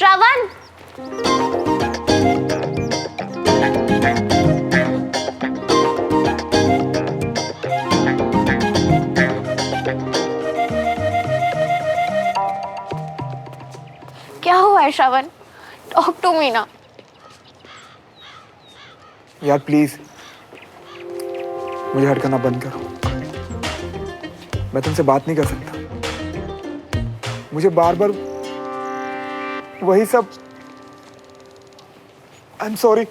श्रवण, क्या हुआ है श्रवण? टॉक टू मी ना। यार प्लीज मुझे हर्ट करना बंद करो। मैं तुमसे बात नहीं कर सकता। मुझे बार बार वही सब। I am sorry.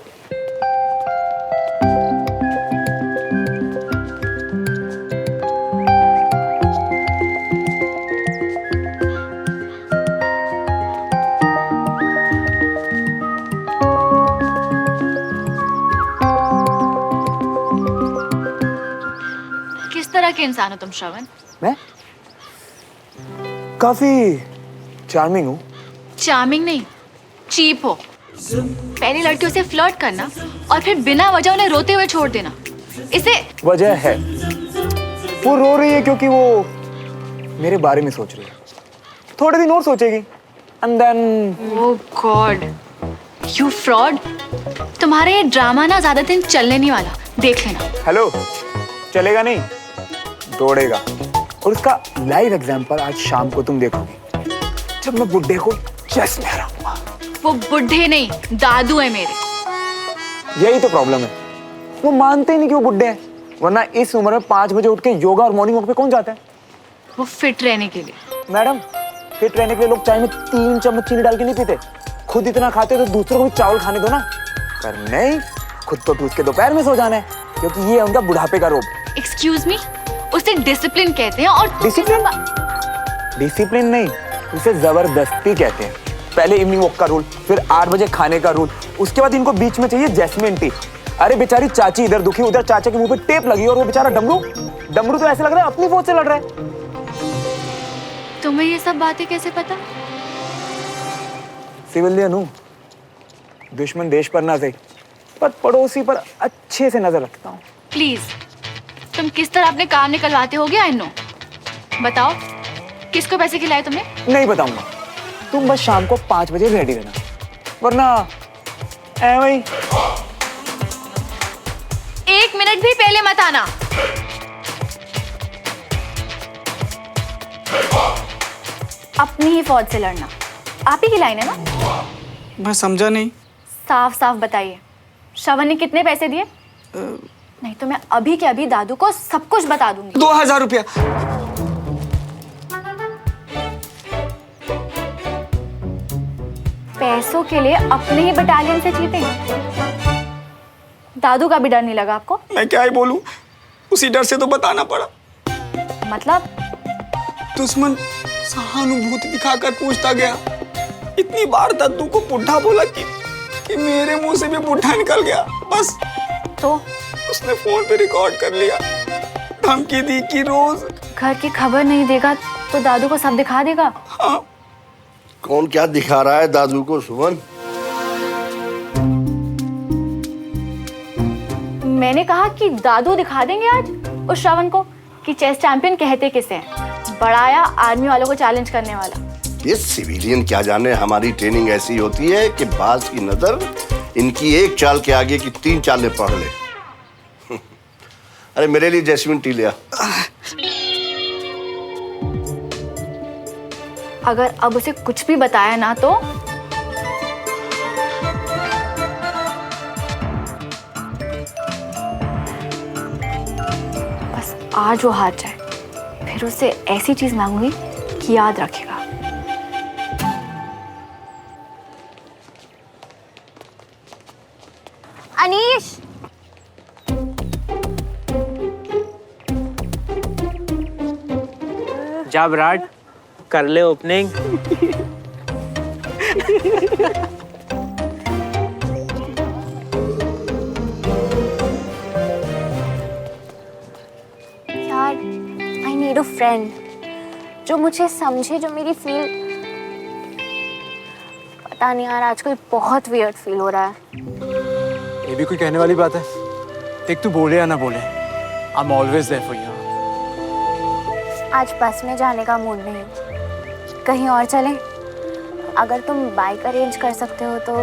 किस तरह के इंसान हो तुम श्रवण? मैं काफी चार्मिंग हूँ। चार्मिंग नहीं, चीप हो। पहले लड़कियों से फ्लर्ट करना और फिर बिना वजह उन्हें रोते हुए छोड़ देना, इसे वजह है, वो रो रही है क्योंकि वो मेरे बारे में सोच रही है। थोड़े दिन और सोचेगी and then. Oh god, you fraud. तुम्हारा ये ड्रामा ना ज्यादा दिन चलने नहीं वाला, देख लेना। हेलो, चलेगा नहीं, दौड़ेगा। और उसका लाइव एग्जांपल आज शाम को तुम देखोगी, जब मैं बुड्ढे को चेस में हराऊंगा। वो बुढ़े नहीं, दादू है मेरे। यही तो प्रॉब्लम है, वो मानते ही नहीं कि वो बुड्ढे हैं। वरना इस उम्र में 5 बजे उठ के योगा और मॉर्निंग वॉक पे कौन जाता है? वो फिट रहने के लिए। मैडम, फिट रहने के लिए लोग चाय में 3 चम्मच चीनी डाल के नहीं पीते। खुद इतना खाते तो दूसरों को भी चावल खाने दो ना। पर नहीं, खुद तो टूट के दोपहर में सो जाना है, क्योंकि ये है उनका बुढ़ापे का रोग। एक्सक्यूज मी, उसे डिसिप्लिन कहते हैं। और डिसिप्लिन? डिसिप्लिन नहीं, इसे जबरदस्ती कहते हैं। पहले इवनिंग वॉक का रूल, फिर 8 बजे खाने का रूल, उसके बाद इनको बीच में चाहिए जैस्मिन टी। अरे बेचारी चाची इधर दुखी, उधर चाचा के मुंह पे टेप लगी और वो बेचारा डमरू तो ऐसे लग रहा है अपनी फौज से लड़ रहा है। तुम्हें ये सब बातें कैसे पता? सिविलियन हूँ, दुश्मन देश पर ना सही, पर पड़ोसी पर अच्छे से नजर रखता हूँ। प्लीज, तुम किस तरह अपने काम निकलवाते होगे? I know. बताओ, किसको पैसे खिलाए तुमने? नहीं बताऊंगा, तुम बस शाम को 5 बजे रेडी रहना, वरना ऐਵੇਂ ही। 1 मिनट भी पहले मत आना। अपनी ही फौज से लड़ना, आप ही की लाइन है ना? मैं समझा नहीं। साफ साफ बताइए, श्रवण ने कितने पैसे दिए? नहीं तो मैं अभी के अभी दादू को सब कुछ बता दूंगी। 2000 रुपया। पैसों के लिए अपने ही बटालियन से जीते? दादू का भी डर नहीं लगा आपको? मैं क्या ही बोलूं, उसी डर से तो बताना पड़ा। मतलब? दुश्मन सहानुभूति दिखाकर पूछता गया। इतनी बार दादू को बुढ़ा बोला कि मेरे मुंह से भी बुढ़ा निकल गया। बस तो उसने फोन पे रिकॉर्ड कर लिया, धमकी दी कि रोज घर की खबर नहीं देगा तो दादू को सब दिखा देगा। हाँ। कौन क्या दिखा रहा है दादू को सुमन? मैंने कहा कि दादू दिखा देंगे आज उस श्रवण को कि चेस चैंपियन कहते किसे हैं। बड़ाया आर्मी वालों को चैलेंज करने वाला। ये सिविलियन क्या जाने, हमारी ट्रेनिंग ऐसी होती है कि बाज की नजर इनकी एक चाल के आगे की 3 चालें पढ़ ले। अरे मेरे लिए जैस्मिन टी लिया। अगर अब उसे कुछ भी बताया ना तो बस आज वो हार जाए, फिर उससे ऐसी चीज मांगूंगी कि याद रखेगा। अनीश, जा विराट, कर ले ओपनिंग। यार आई नीड अ फ्रेंड जो मुझे समझे, जो मेरी फील। पता नहीं यार, आजकल बहुत वियर्ड फील हो रहा है। ये भी कोई कहने वाली बात है? देख, तू बोले या ना बोले, I am always there for you. आज बस में जाने का मूड नहीं, कहीं और चलें? अगर तुम बाइक अरेंज कर सकते हो तो।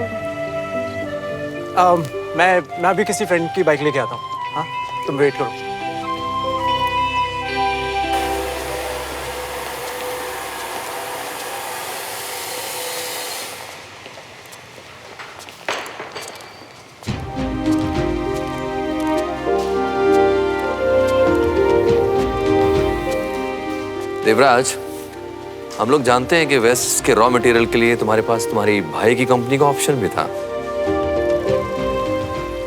मैं अभी किसी फ्रेंड की बाइक लेके आता हूँ। हाँ, तुम वेट करो। देवराज, हम लोग जानते हैं कि वेस्ट के रॉ मटेरियल के लिए तुम्हारे पास तुम्हारी भाई की कंपनी का ऑप्शन भी था।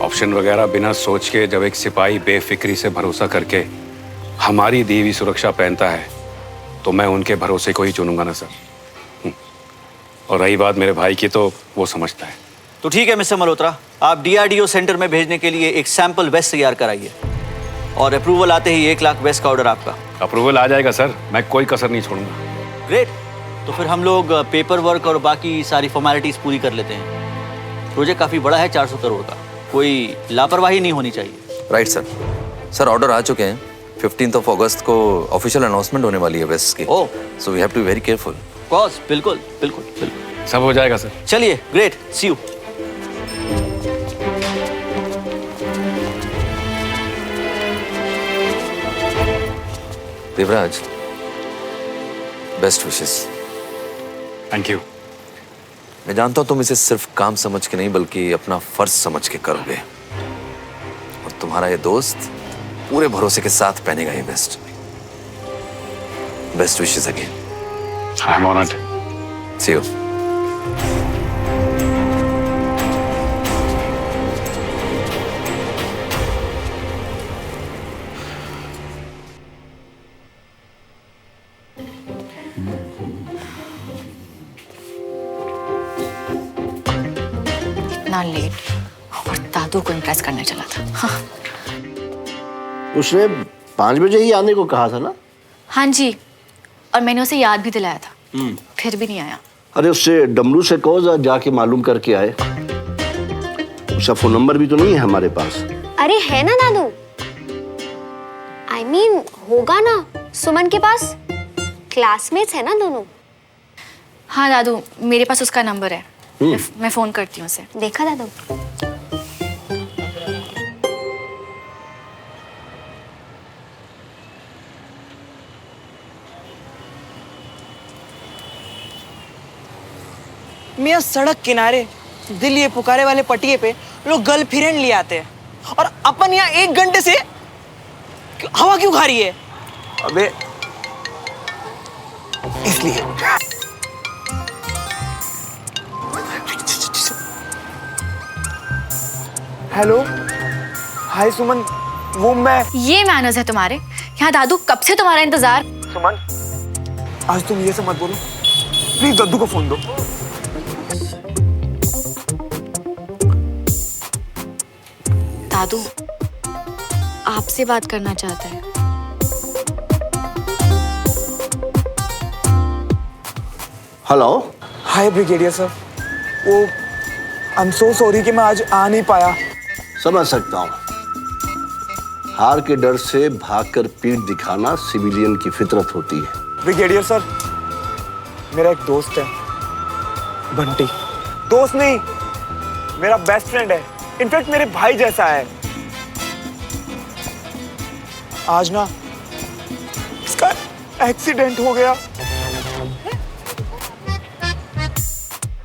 ऑप्शन वगैरह बिना सोच के जब एक सिपाही बेफिक्री से भरोसा करके हमारी दी हुई सुरक्षा पहनता है तो मैं उनके भरोसे को ही चुनूंगा ना सर। और रही बात मेरे भाई की, तो वो समझता है। तो ठीक है मिस्टर मल्होत्रा, आप DRDO सेंटर में भेजने के लिए एक सैंपल वेस्ट तैयार कराइए और अप्रूवल आते ही 1 लाख वेस्ट का ऑर्डर आपका। अप्रूवल आ जाएगा सर, मैं कोई कसर नहीं छोड़ूंगा। ग्रेट, तो फिर हम लोग पेपर वर्क और बाकी सारी फॉर्मेलिटीज पूरी कर लेते हैं। प्रोजेक्ट काफ़ी बड़ा है, 400 करोड़ का, कोई लापरवाही नहीं होनी चाहिए। Right sir. सर ऑर्डर आ चुके हैं। 15 अगस्त को ऑफिशियल अनाउंसमेंट होने वाली है वेस्ट की। Oh, so we have to be very careful. Cause बिल्कुल बिल्कुल बिल्कुल सब हो जाएगा सर। चलिए, great, see you. Devraj, best wishes. Thank you. मैं जानता हूं तुम इसे सिर्फ काम समझ के नहीं बल्कि अपना फर्ज समझ के करोगे, और तुम्हारा ये दोस्त पूरे भरोसे के साथ पहनेगा ये best. Best wishes again. I am honoured. See you. इतना लेट, और दादू को इम्प्रेस करने चला था। हाँ। उसने 5 बजे ही आने को कहा था ना? हाँ जी, और मैंने उसे याद भी दिलाया था, फिर भी नहीं आया। अरे उससे डमरू से कहो जाके मालूम करके आए। उसका फोन नंबर भी तो नहीं है हमारे पास। अरे है ना दादू, I mean, होगा ना सुमन के पास, क्लासमेट्स है ना दोनों। हाँ दादू, मेरे पास उसका नंबर है, मैं फोन करती हूँ उसे। देखा दादू। मियाँ सड़क किनारे दिल ये पुकारे वाले पटिए पे लोग गर्लफ्रेंड ले आते हैं, और अपन यहाँ 1 घंटे से हवा क्यों खा रही है? अबे इसलिए। हेलो, हाय सुमन, वो मैं। ये मैनर्स है तुम्हारे यहाँ दादू, कब से तुम्हारा इंतजार। सुमन, आज तुम ये सब मत बोलो प्लीज, दद्दू को फोन दो। दादू आपसे बात करना चाहता है। हेलो। हाय ब्रिगेडियर सर, वो आई एम सो सॉरी कि मैं आज आ नहीं पाया। समझ सकता हूँ, हार के डर से भागकर पीठ दिखाना सिविलियन की फितरत होती है। ब्रिगेडियर सर, मेरा एक दोस्त है बंटी। दोस्त नहीं, मेरा बेस्ट फ्रेंड है, इनफैक्ट मेरे भाई जैसा है। आज ना इसका एक्सीडेंट हो गया।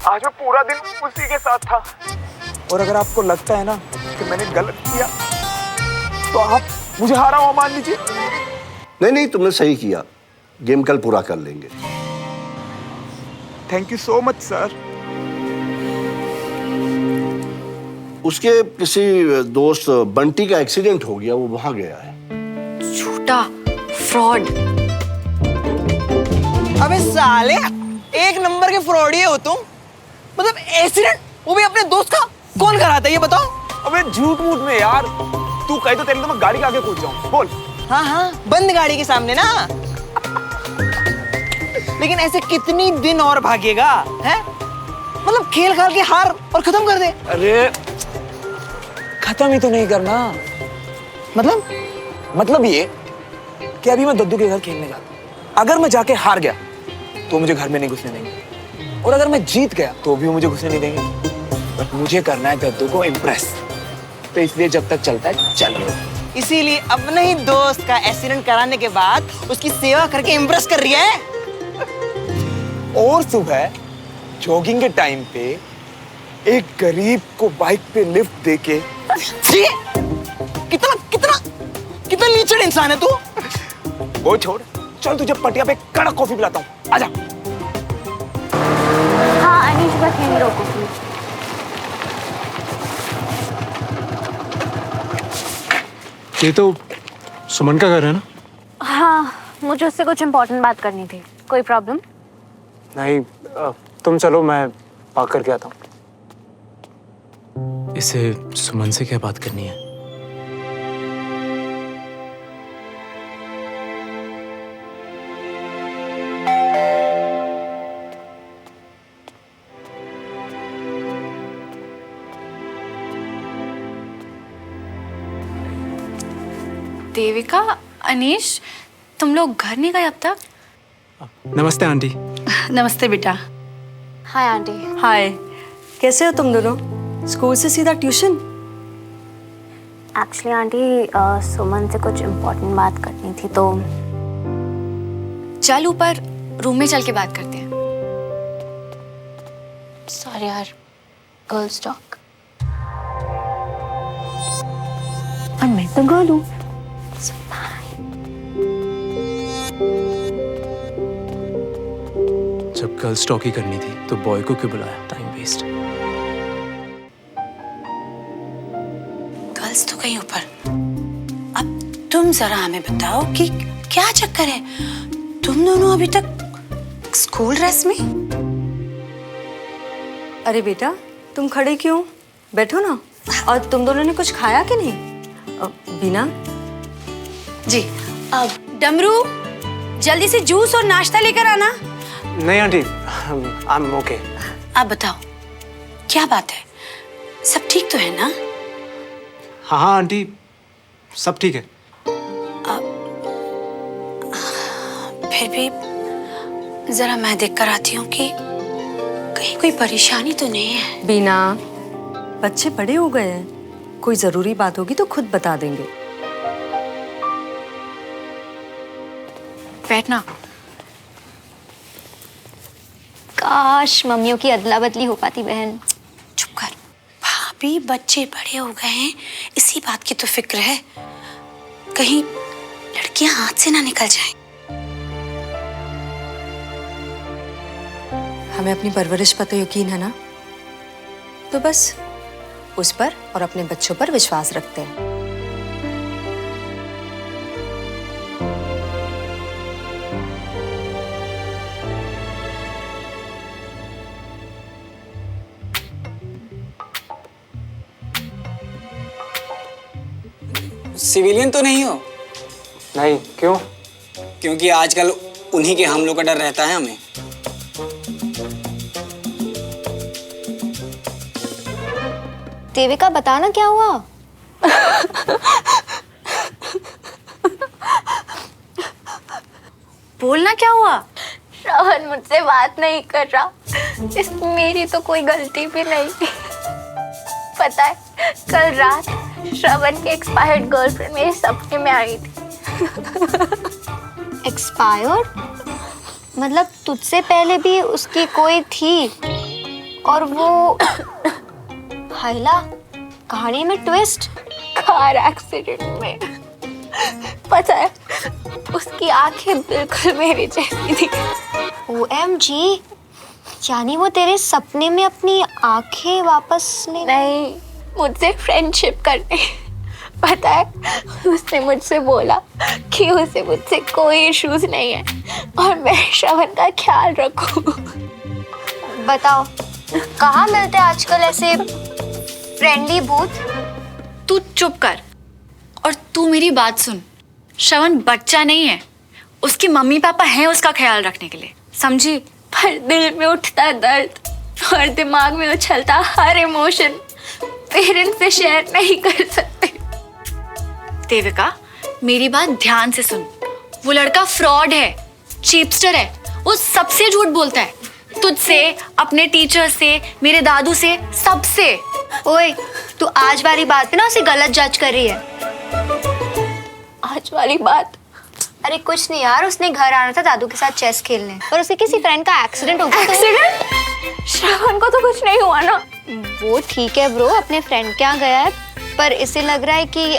आज मैं पूरा दिन उसी के साथ था, और अगर आपको लगता है ना कि मैंने गलत किया तो आप मुझे हारा हुआ मान लीजिए। नहीं नहीं, तुमने सही किया। गेम कल पूरा कर लेंगे। Thank you so much sir. उसके किसी दोस्त बंटी का एक्सीडेंट हो गया, वो वहां गया है। झूठा, फ्रॉड। अबे साले, 1 नंबर के फ्रॉडी हो तुम। मतलब एक्सीडेंट, वो भी अपने दोस्त का, कौन कराता है ये बताओ? अबे झूठ मूठ में यार, तू कहे तो तेरे तो मैं गाड़ी के आगे कूद जाऊं। बोल। हाँ हाँ, बंद गाड़ी के सामने ना। लेकिन ऐसे कितनी दिन और भागेगा है? मतलब खेल खाल के हार और खत्म कर दे। अरे खत्म ही तो नहीं करना। मतलब ये कि अभी मैं दद्दू के घर खेलने जाता हूं। अगर मैं जाके हार गया तो मुझे घर में नहीं घुसने देंगे, और अगर मैं जीत गया तो भी वो मुझे घुसने नहीं देंगे। बट मुझे करना है गद्दू को इम्प्रेस, तो इसलिए जब तक चलता है चल लो। इसीलिए अपने ही दोस्त का एक्सीडेंट कराने के बाद उसकी सेवा करके इम्प्रेस कर रही है। और सुबह जॉगिंग के टाइम पे एक गरीब को बाइक पे लिफ्ट देके। छी! कितना कितना कितना नीचड़ इंसान है तू। वो छोड़, चल तुझे पटिया पे कड़क कॉफी पिलाता हूँ, आजा। हाँ अनीश, बस यहीं रोको प्लीज। ये तो सुमन का घर है ना? हाँ, मुझे उससे कुछ इम्पोर्टेंट बात करनी थी। कोई प्रॉब्लम? नहीं, तुम चलो, मैं पार्क करके आता हूँ। इसे सुमन से क्या बात करनी है? देविका, अनीश, तुम लोग घर नहीं गए अब तक? नमस्ते आंटी। नमस्ते बेटा। Hi aunty. हाय, कैसे हो तुम दोनों? स्कूल से सीधा ट्यूशन? एक्चुअली आंटी सुमन से कुछ इम्पोर्टेंट बात करनी थी, तो चल ऊपर रूम में चल के बात करते हैं। सॉरी यार, गर्ल्स टॉक। और मैं तो गर्ल हूँ। जब गर्ल्स टॉक ही करनी थी तो बॉय को क्यों बुलाया? Time waste. गर्ल्स तो कहीं ऊपर। अब तुम जरा हमें बताओ कि क्या चक्कर है? तुम दोनों अभी तक स्कूल ड्रेस में? अरे बेटा, तुम खड़े क्यों? बैठो ना। और तुम दोनों ने कुछ खाया कि नहीं? बीना जी, अब डमरू जल्दी से जूस और नाश्ता लेकर आना। नहीं आंटी, आई एम ओके। आप बताओ, क्या बात है? सब ठीक तो है ना? हाँ हाँ आंटी, सब ठीक है। फिर भी जरा मैं देख कर आती हूँ कि कहीं कोई परेशानी तो नहीं है। बीना, बच्चे बड़े हो गए हैं, कोई जरूरी बात होगी तो खुद बता देंगे। बैठना। काश मम्मियों की अदला बदली हो पाती बहन। चुप कर। भाभी, बच्चे बड़े हो गए हैं, इसी बात की तो फिक्र है, कहीं लड़कियां हाथ से ना निकल जाएं। हमें अपनी परवरिश पर तो यकीन है ना, तो बस उस पर और अपने बच्चों पर विश्वास रखते हैं। सिविलियन तो नहीं हो? नहीं, क्यों? क्योंकि आजकल उन्हीं के हमलों का डर रहता है हमें। देविका, बताओ ना क्या हुआ? बोलना क्या हुआ? श्रवण मुझसे बात नहीं कर रहा। इसमें मेरी तो कोई गलती भी नहीं। पता है, कल रात श्रवण की एक्सपायर्ड गर्लफ्रेंड मेरे सपने में आई थी। एक्सपायर्ड? मतलब तुझसे पहले भी उसकी कोई थी? और वो हाइला, कहानी में ट्विस्ट। कार एक्सीडेंट में। पता है, उसकी आंखें बिल्कुल मेरी जैसी थी। OMG, यानी वो तेरे सपने में अपनी आंखें वापस नहीं, मुझसे फ्रेंडशिप करने। पता है, उसने मुझसे बोला कि उसे मुझसे कोई इश्यूज नहीं है और मैं श्रवण का ख्याल रखूं। बताओ, कहाँ मिलते आजकल ऐसे फ्रेंडली भूत? तू चुप कर और तू मेरी बात सुन। श्रवण बच्चा नहीं है, उसकी मम्मी पापा हैं उसका ख्याल रखने के लिए, समझी? पर दिल में उठता दर्द और दिमाग में उछलता हर इमोशन पेरेंट्स से शेयर नहीं कर सकते। देविका, मेरी बात ध्यान से सुन। वो लड़का फ्रॉड है, चीपस्टर है, वो सबसे झूठ बोलता है। तुझसे, अपने टीचर से, मेरे दादू से, सबसे। ओए, तू आज वाली बात पे ना उसे गलत जज कर रही है। आज वाली बात? अरे कुछ नहीं यार, उसने घर आना था दादू के साथ चेस खेलने और उसे किसी फ्रेंड का एक्सीडेंट हो गया। एक्सीडेंट? श्रवण को तो कुछ नहीं हुआ ना? वो ठीक है ब्रो, अपने फ्रेंड के यहाँ गया है, पर इसे लग रहा है कि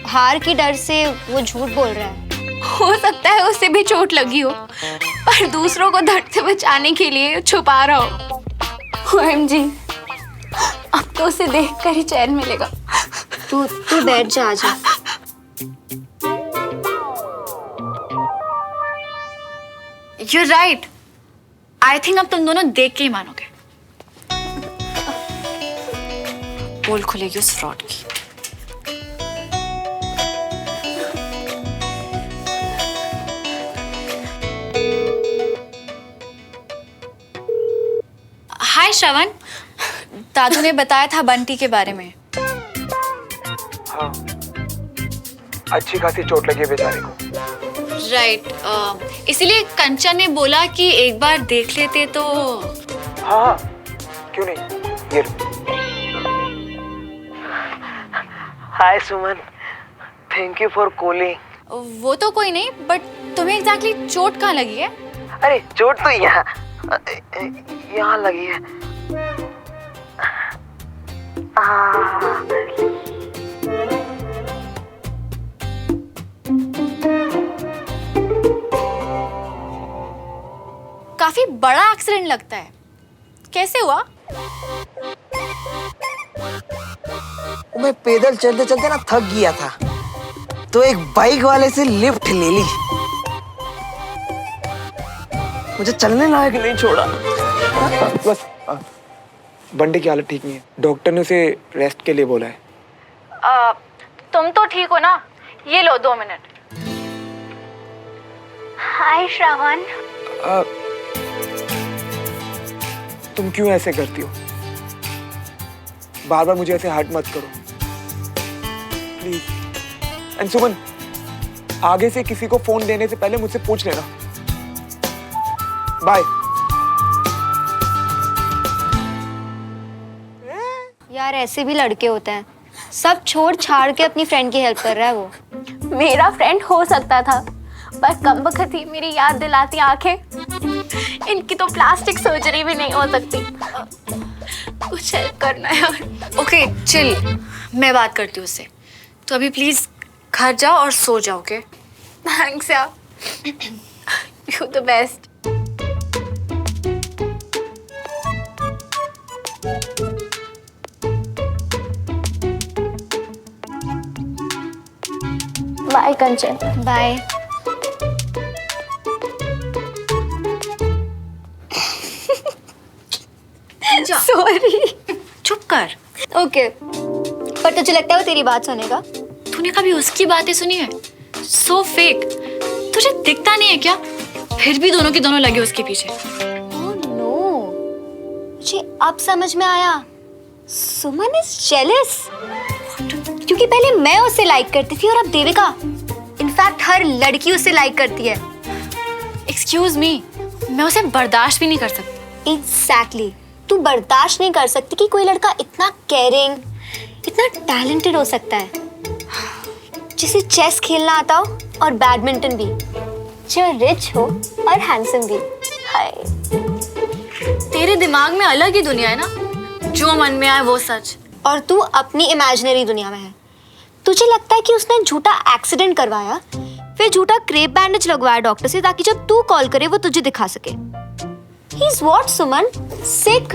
हार की डर से वो झूठ बोल रहा है। हो सकता है उसे भी चोट लगी हो, पर दूसरों को दर्द से बचाने के लिए छुपा रहा हो। OMG, अब तो उसे देखकर ही चैन मिलेगा। तू बैठ जा, आजा। You're right. I think अब तुम दोनों देख के ही मानोगे। पोल खुलेगी उस फ्रॉड की। हाय श्रवण, दादू ने बताया था बंटी के बारे में। हाँ, अच्छी खासी चोट लगी है बेचारे को। राइट, इसीलिए कंचन ने बोला कि एक बार देख लेते तो। हाँ, क्यों नहीं, ये हाय सुमन, थैंक यू फॉर कॉलिंग। वो तो कोई नहीं, बट तुम्हें एग्जैक्टली चोट कहाँ लगी है? अरे चोट तो यहाँ लगी है। काफी बड़ा एक्सीडेंट लगता है, कैसे हुआ? मैं पैदल चलते चलते ना थक गया था, तो एक बाइक वाले से लिफ्ट ले ली। मुझे चलने लायक नहीं छोड़ा। बस बंटी की हालत ठीक नहीं है, डॉक्टर ने उसे रेस्ट के लिए बोला है। तुम तो ठीक हो ना? ये लो 2 मिनट। हाय श्रवण। तुम क्यों ऐसे करती हो? बार बार मुझे ऐसे हर्ट मत करो प्लीज। एंड सुमन, आगे से किसी को फोन देने से पहले मुझसे पूछ लेना। बाय। यार ऐसे भी लड़के होते हैं, सब छोड़ छाड़ के अपनी फ्रेंड की हेल्प कर रहा है वो। मेरा फ्रेंड हो सकता था, पर कमबख्त ही मेरी याद दिलाती आंखें। इनकी तो प्लास्टिक सर्जरी भी नहीं हो सकती। कुछ हेल्प करना यार। ओके चिल, मैं बात करती हूँ उससे। तो अभी प्लीज घर जाओ और सो जाओ। ओके? थैंक्स यार, you the best. Bye Kanchan. Bye. Sorry. चुप कर। ओके, पर तुझे लगता है वो तेरी बात सुनेगा? तूने कभी उसकी बातें सुनी है? So fake. तुझे दिखता नहीं है क्या? फिर भी दोनों के दोनों लगे उसके पीछे। ओह नो, मुझे अब समझ में आया। सुमन इज जेलस, क्योंकि पहले मैं उसे लाइक करती थी और अब देविका। इनफैक्ट हर लड़की उसे लाइक करती है। एक्सक्यूज मी, मैं उसे बर्दाश्त भी नहीं कर सकती। एग्जैक्टली, तू बर्दाश्त नहीं कर सकती कि कोई लड़का इतना केयरिंग, इतना टैलेंटेड हो सकता है, जिसे चेस खेलना आता हो और बैडमिंटन भी, जो रिच हो और हैंडसम भी। हाय, तेरे दिमाग में अलग ही दुनिया है ना, जो मन में आए वो सच। और तू अपनी इमेजिनरी दुनिया में है। तुझे लगता है कि उसने झूठा एक्सीडेंट करवाया, फिर झूठा क्रेप बैंडेज लगवाया डॉक्टर से, ताकि जब तू कॉल करे वो तुझे दिखा सके। He is what, Suman? Sick?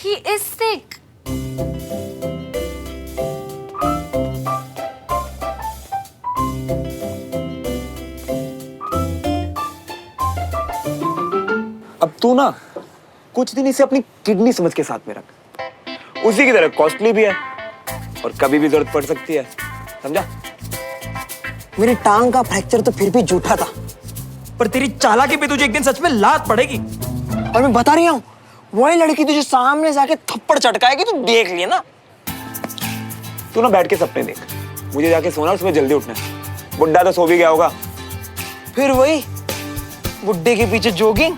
He is sick. अब तू ना कुछ दिन इसे अपनी किडनी समझ के साथ में रख। उसी की तरह कॉस्टली भी है और कभी भी जरूरत पड़ सकती है, समझा? मेरी टांग का फ्रैक्चर तो फिर भी झूठा था, पर तेरी चालाकी पे तुझे एक दिन सच में लात पड़ेगी। और मैं बता रही हूँ, वही लड़की तुझे सामने जाके थप्पड़ चटकाएगी, तू देख लिया ना। तू ना बैठ के सपने देख, मुझे जाके सोना, सुबह जल्दी उठना है। बुड्ढा तो सो भी गया होगा। फिर वही बुड्ढे के पीछे जॉगिंग।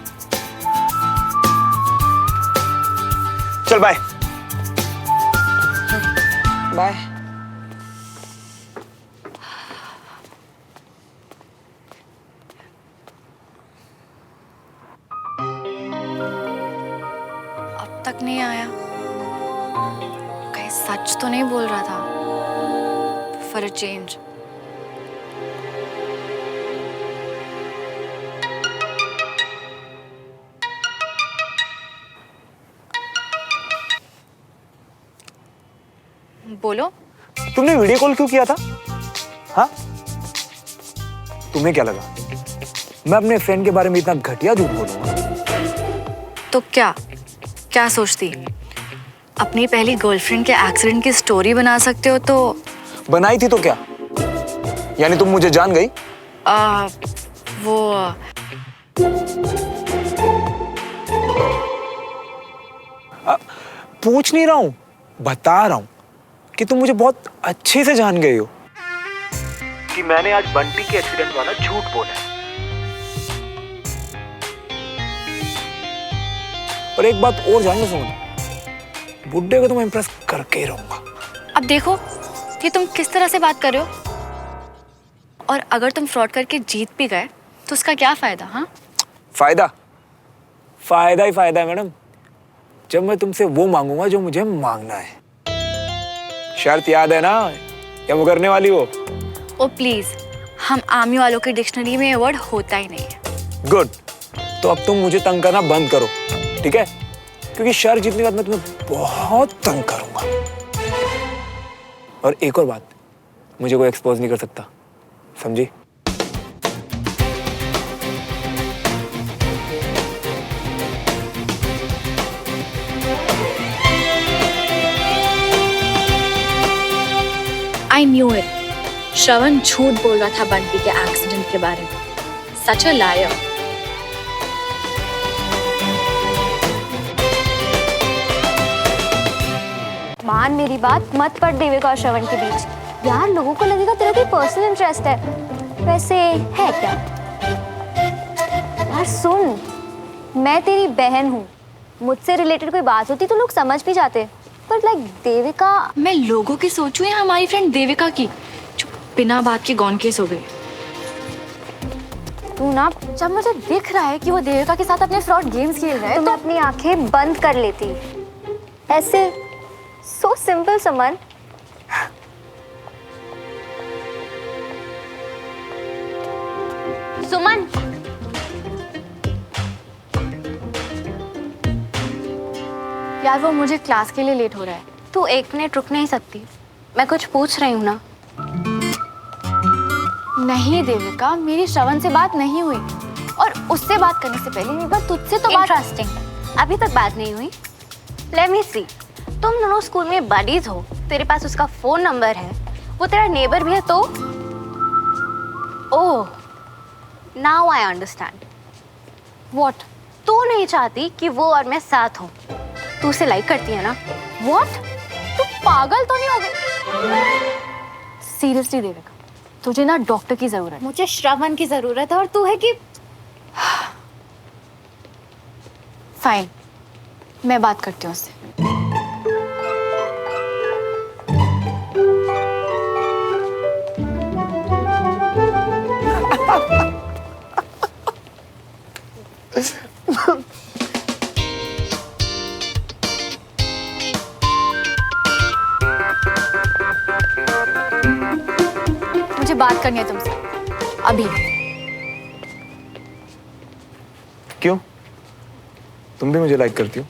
चल बाय। बाय। अब तक नहीं आया। कहीं सच तो नहीं बोल रहा था? For a change. बोलो। तुमने वीडियो कॉल क्यों किया था? हाँ, तुम्हें क्या लगा मैं अपने फ्रेंड के बारे में इतना घटिया झूठ बोलूंगा? तो क्या क्या सोचती? अपनी पहली गर्लफ्रेंड के एक्सीडेंट की स्टोरी बना सकते हो तो। बनाई थी तो क्या, यानी तुम मुझे जान गई? वो पूछ नहीं रहा हूं, बता रहा हूं कि तुम मुझे बहुत अच्छे से जान गए हो कि मैंने आज बंटी के एक्सीडेंट वाला झूठ बोला है। और एक बात और जानना सुन, बुड्ढे को तो मैं इंप्रेस करके ही रहूंगा। अब देखो कि तुम किस तरह से बात कर रहे हो, और अगर तुम फ्रॉड करके जीत भी गए तो उसका क्या फायदा? हाँ, फायदा फायदा ही फायदा है मैडम। जब मैं तुमसे वो मांगूंगा जो मुझे मांगना है। शर्त याद है ना, क्या मुकरने वाली हो? ओ प्लीज, हम आर्मी वालों की डिक्शनरी में ये वर्ड होता ही नहीं है। गुड, तो अब तुम मुझे तंग करना बंद करो, ठीक है? क्योंकि शर्त जीतने के बाद मैं तुम्हें बहुत तंग करूंगा। और एक और बात, मुझे कोई एक्सपोज नहीं कर सकता, समझी? I knew it. श्रवण झूठ बोल रहा था बंटी के एक्सीडेंट के बारे में। सच अ लायर। मान मेरी बात, मत पड़ देविका और श्रवण के बीच। यार लोगों को लगेगा तेरा कोई पर्सनल इंटरेस्ट है, वैसे है क्या? यार सुन, मैं तेरी बहन हूँ, मुझसे रिलेटेड कोई बात होती तो लोग समझ भी जाते, पर लाइक देविका। मैं लोगों की सोचूं या हमारी फ्रेंड देविका की, जो बिना बात के गॉन केस हो गई? तू ना, जब मुझे दिख रहा है कि वो देविका के साथ अपने फ्रॉड गेम्स खेल रहा है तो मैं अपनी आंखें बंद कर लेती। ऐसे सो सिंपल समन। सुमन, यार वो मुझे क्लास के लिए लेट हो रहा है। तू 1 मिनट रुक नहीं सकती? मैं कुछ पूछ रही हूँ ना। नहीं देविका, मेरी श्रवण से बात नहीं हुई, और उससे बात करने से पहले एक बार तुझसे तो बात। इंटरेस्टिंग, अभी तक बात नहीं हुई। लेट मी सी, तुम दोनों स्कूल में बडीज हो, तेरे पास उसका फोन नंबर है, वो तेरा नेबर भी है तो। ओह, नाउ आई अंडरस्टैंड। व्हाट? तू नहीं चाहती कि वो और मैं साथ हों, तू उसे लाइक करती है ना? व्हाट? तू पागल तो नहीं हो गई? सीरियसली देविका, तुझे ना डॉक्टर की जरूरत है। मुझे श्रवण की जरूरत है और तू है कि। फाइन, मैं बात करती हूँ उससे। मुझे बात करनी है तुमसे अभी। क्यों? तुम भी मुझे लाइक करती हो?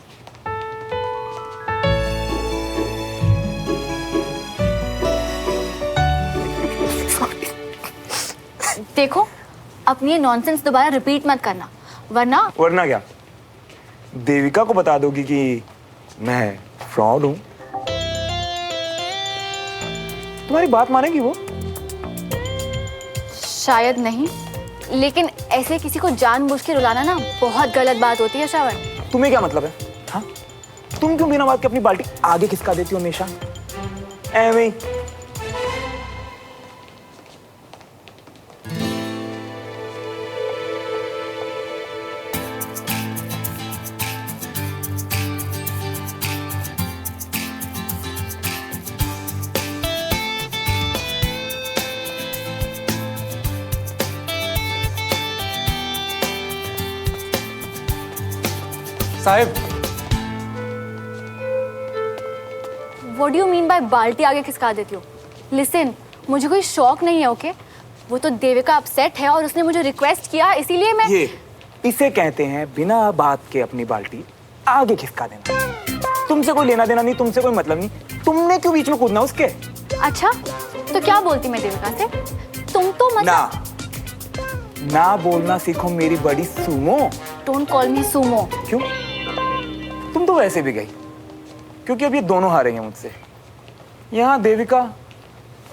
देखो, अपनी ये नॉनसेंस दोबारा रिपीट मत करना, वरना। वरना क्या? देविका को बता दोगी कि मैं फ्रॉड हूं? तुम्हारी बात मानेगी वो? शायद नहीं, लेकिन ऐसे किसी को जानबूझ के रुलाना ना बहुत गलत बात होती है श्रवण। तुम्हें क्या मतलब है? हाँ, तुम क्यों बिना बात के अपनी बाल्टी आगे खिसका देती हो हमेशा? एਵੇਂ ही। Sahib, What do you mean by बाल्टी आगे खिसका देती हो? Listen, मुझे कोई शौक नहीं है, ओके? वो तो देविका अपसेट है और उसने मुझे रिक्वेस्ट किया, इसीलिए मैं इसे कहते हैं बिना बात के अपनी बाल्टी आगे खिसका देना। तुमसे कोई लेना देना नहीं, तुमसे कोई मतलब नहीं, तुमने क्यों बीच में कूदना उसके? अच्छा, तो क्या बोलती मैं देविका से? तुम तो मतलब ना बोलना सीखो मेरी बड़ी Sumo. Don't call me Sumo. क्यों? तुम तो वैसे भी गई, क्योंकि अब ये दोनों हारेंगे मुझसे। यहाँ देविका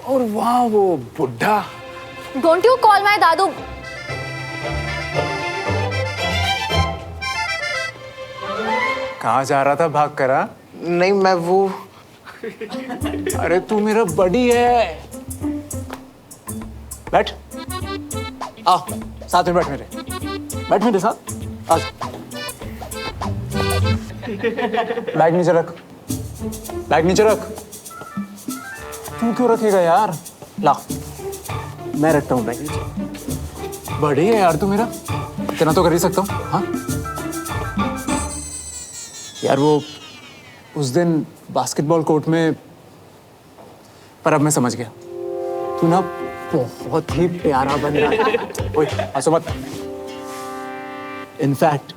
और वहाँ वो बुढ़ा। Don't you call my दादू। कहाँ जा रहा था भाग करा? नहीं मैं वो अरे तू मेरा बड़ी है। बैठ, आ साथ में बैठ मेरे साथ। आ बैग नीचे रख, तू क्यों रखेगा यार? ला, मैं रखता हूँ बैग नीचे। बड़ी है यार तू मेरा, इतना तो कर ही सकता हूँ। हाँ यार, वो उस दिन बास्केटबॉल कोर्ट में, पर अब मैं समझ गया, तू ना बहुत ही प्यारा बन रहा है। ओए हंसो मत। इनफैक्ट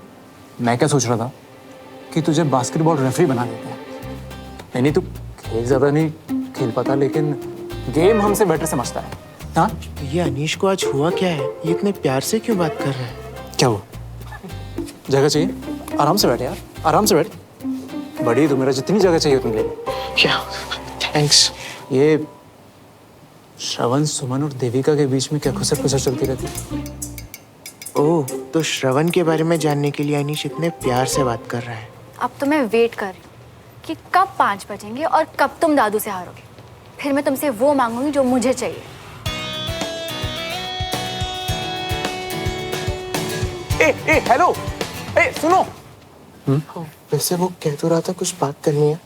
मैं क्या सोच रहा था कि तुझे बास्केटबॉल रेफरी बना देते हैं। नहीं, तू खेल ज्यादा नहीं खेल पाता, लेकिन गेम हमसे बेटर समझता है। हाँ, ये अनीश को आज हुआ क्या है? ये इतने प्यार से क्यों बात कर रहा है? क्या हुआ? जगह चाहिए? आराम से बैठ यार, आराम से बैठ। बड़ी तो मेरा, जितनी जगह चाहिए उतनी ले। क्या? थैंक्स। ये श्रवण, सुमन और देविका के बीच में क्या खुसर खुसर चलती रहती है? ओह, तो श्रवण के बारे में जानने के लिए अनीश इतने प्यार से बात कर रहा है। अब तो मैं वेट कर रही हूँ कि कब 5 बजेंगे और कब तुम दादू से हारोगे। फिर मैं तुमसे वो मांगूंगी जो मुझे चाहिए। ए हेलो, सुनो। वैसे वो कह तो रहा था कुछ बात करनी है,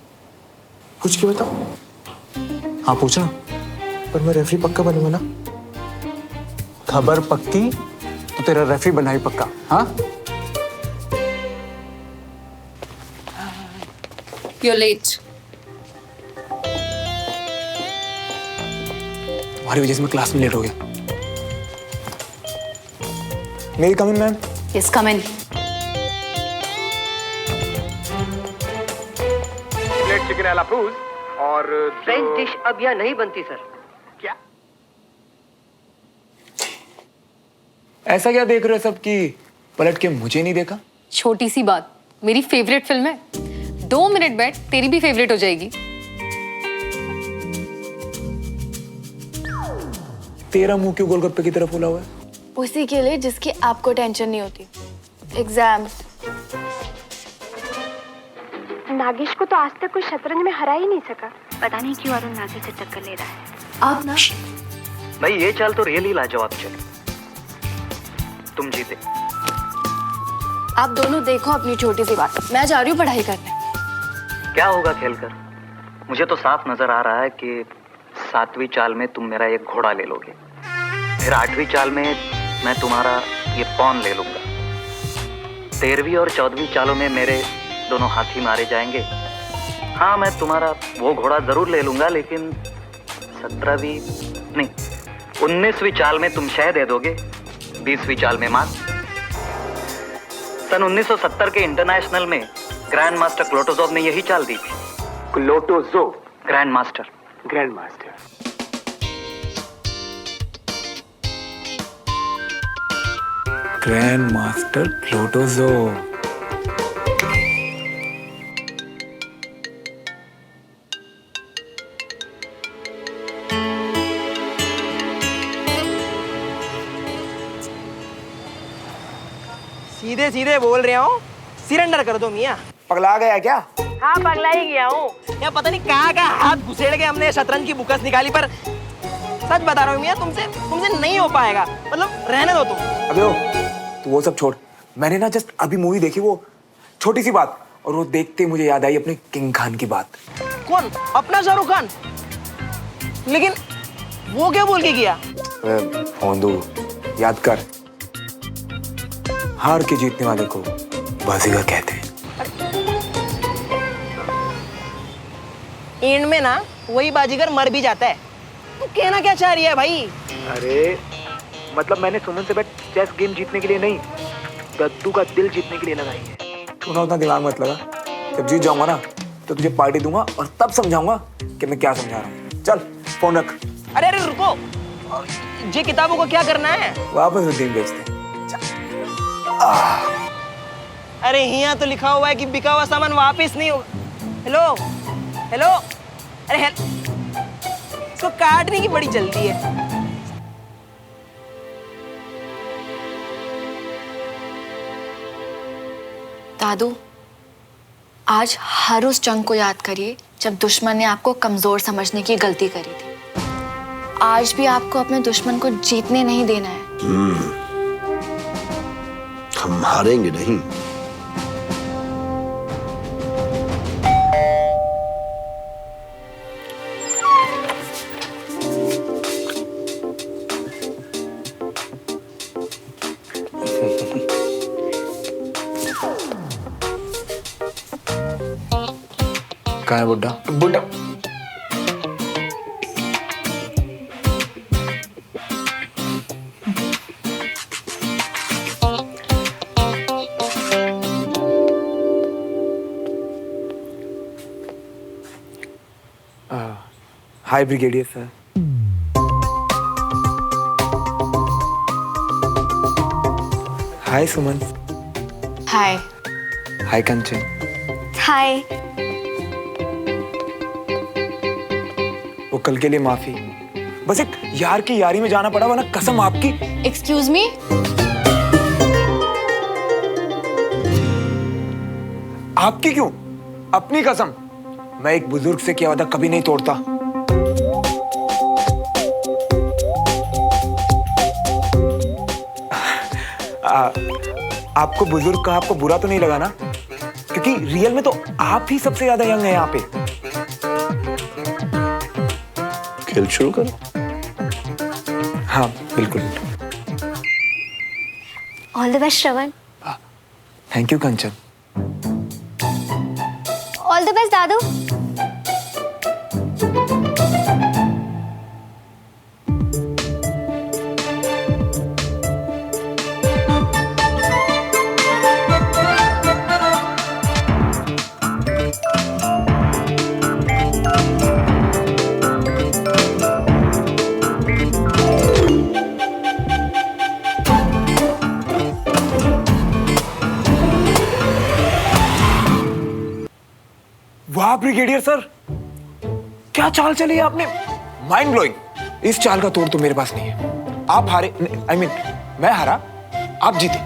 पूछ के बताओ। हाँ पूछना। पर मैं रेफरी पक्का बनूंगा ना? खबर पक्की तो तेरा रेफरी बना ही पक्का। हाँ, You're late. तुम्हारी वजह से मैं क्लास में लेट हो गया। मेरी come in ma'am. Yes, come in. Plate chicken a la फ्रूज और फ्रेंच डिश अब यहाँ नहीं बनती सर। क्या? ऐसा क्या देख रहे हो सब कि पलट के मुझे नहीं देखा? छोटी सी बात, मेरी फेवरेट फिल्म है। 2 मिनट बैठ, तेरी भी फेवरेट हो जाएगी। तेरा मुंह क्यों गोलगप्पे की तरफ फूला हुआ है? उसी के लिए जिसकी आपको टेंशन नहीं होती, एग्जाम्स। नागेश को तो आज तक कोई शतरंज में हरा ही नहीं सका। पता नहीं क्यों अरुण नागेश से टक्कर ले रहा है। अब ना भाई ये चाल तो रियली लाजवाब चली। तुम जीते। आप दोनों देखो अपनी छोटी सी बात, मैं जा रही हूँ पढ़ाई करने। क्या होगा खेलकर? मुझे तो साफ नजर आ रहा है कि 7वीं चाल में तुम मेरा एक घोड़ा ले लोगे, फिर 8वीं चाल में मैं तुम्हारा ये पॉन ले लूंगा, 13वीं और 14वीं चालों में मेरे दोनों हाथी मारे जाएंगे। हाँ, मैं तुम्हारा वो घोड़ा जरूर ले लूंगा, लेकिन 17वीं नहीं 19वीं चाल में तुम शह दे दोगे, 20वीं चाल में मार। सन 1970 के इंटरनेशनल में ग्रैंड मास्टर क्लोटोजोव ने यही चाल दी थी। Klotozov? Grand master. Grand master. Grand master Klotozov. सीधे सीधे बोल रहा हूँ, सिरेंडर कर दो मियाँ। पगला गया क्या? हाँ पगला ही गया हूँ। या पता नहीं कहाँ हाथ घुसेड़ के हमने शतरंज की बुकस निकाली, पर सच बता रहा हूँ मियाँ, तुमसे नहीं हो पाएगा। मतलब रहने दो तुम। अबे ओ, तू वो सब छोड़। मैंने ना जस्ट अभी मूवी देखी, वो छोटी सी बात, और वो देखते मुझे याद आई अपने किंग खान की बात। कौन? अपना शाहरुख खान? लेकिन वो क्या बोल के किया? फोंदू, याद कर, हार के जीतने वाले को बाजीगर कहते हैं। एंड में ना वही बाजीगर मर भी जाता है। तू कहना क्या चाह रही है भाई? अरे मतलब मैंने सुमन से बैट चेस गेम जीतने के लिए नहीं, दद्दू का दिल जीतने के लिए लगाई है। तू ना उतना दिमाग मत लगा, जब जीत जाऊंगा ना तो तुझे पार्टी दूंगा और तब समझाऊंगा कि मैं क्या समझा रहा हूँ। चल फोन रख। अरे अरे रुको, ये किताबों को क्या करना है? वापस उद्दीन बेचते। अरे यहाँ तो लिखा हुआ है कि बिका हुआ सामान वापस नहीं होगा। हेलो हेलो, अरे इसको काटने की बड़ी जल्दी है। दादू, आज हर उस जंग को याद करिए जब दुश्मन ने आपको कमजोर समझने की गलती करी थी। आज भी आपको अपने दुश्मन को जीतने नहीं देना है। हम हारेंगे नहीं। कहाँ है बुड्ढा? बुड्ढा हाय ब्रिगेडियर सर। हाय सुमन। हाय। हाय कंचन। हाय। वो कल के लिए माफी, बस एक यार की यारी में जाना पड़ा, वरना कसम आपकी। Excuse me? आपकी क्यों? अपनी कसम। मैं एक बुजुर्ग से किया वादा कभी नहीं तोड़ता। आपको बुजुर्ग का आपको बुरा तो नहीं लगा ना? क्योंकि रियल में तो आप ही सबसे ज्यादा यंग है यहाँ पे। खेल शुरू करो। हाँ बिल्कुल। All the best Shravan. Thank you Kanchan. All the best दादू। वाह ब्रिगेडियर सर, क्या चाल चली है आपने, माइंड ब्लोइंग। इस चाल का तोड़ तो मेरे पास नहीं है। आप हारे, I mean, मैं हारा, आप जीते।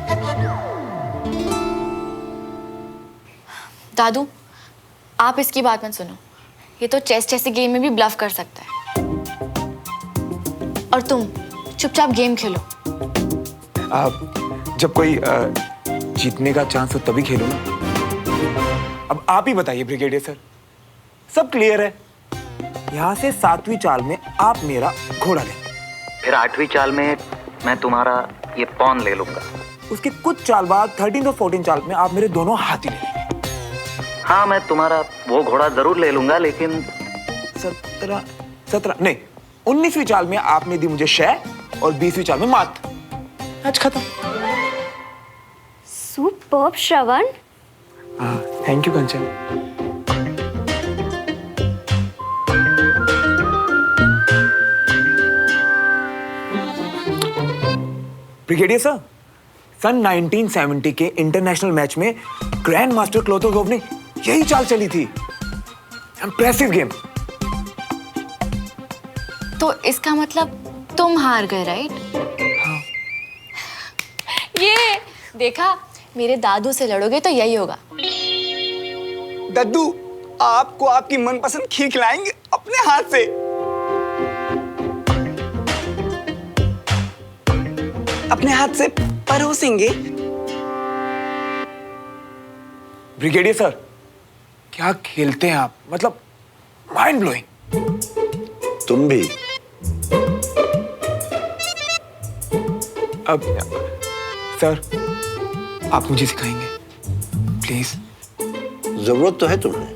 दादू, आप इसकी बात मत सुनो। ये तो चेस जैसे गेम में भी ब्लफ कर सकता है। और तुम चुपचाप गेम खेलो। जब कोई जीतने का चांस हो तभी खेलो ना। अब आप ही बताइए ब्रिगेडियर सर, सब क्लियर है। यहाँ से 7वीं चाल में आप मेरा घोड़ा लें, फिर 8वीं चाल में मैं तुम्हारा ये पॉन ले लूंगा। उसके कुछ चाल बाद 13 और 14 चाल में आप मेरे दोनों हाथी ले लेंगे। हाँ, मैं तुम्हारा वो घोड़ा जरूर ले लूंगा, लेकिन 17 नहीं, 19वीं चाल में आपने दी मुझे शय और 20वीं चाल में मात। आज खत्म। Superb Shravan. Thank you Kanchan. Brigadier sir, सन 1970 के इंटरनेशनल मैच में ग्रैंड मास्टर क्लोतोजोव ने यही चाल चली थी। Impressive game. तो इसका मतलब तुम हार गए, राइट? हाँ। ये देखा, मेरे दादू से लड़ोगे तो यही होगा। दद्दू, आपको आपकी मनपसंद खीर खिलाएंगे अपने हाथ से। अपने हाथ से परोसेंगे। ब्रिगेडियर सर, क्या खेलते हैं आप, मतलब माइंड ब्लोइंग। तुम भी। अब सर, आप मुझे सिखाएंगे प्लीज? जरूरत तो है तुम्हें।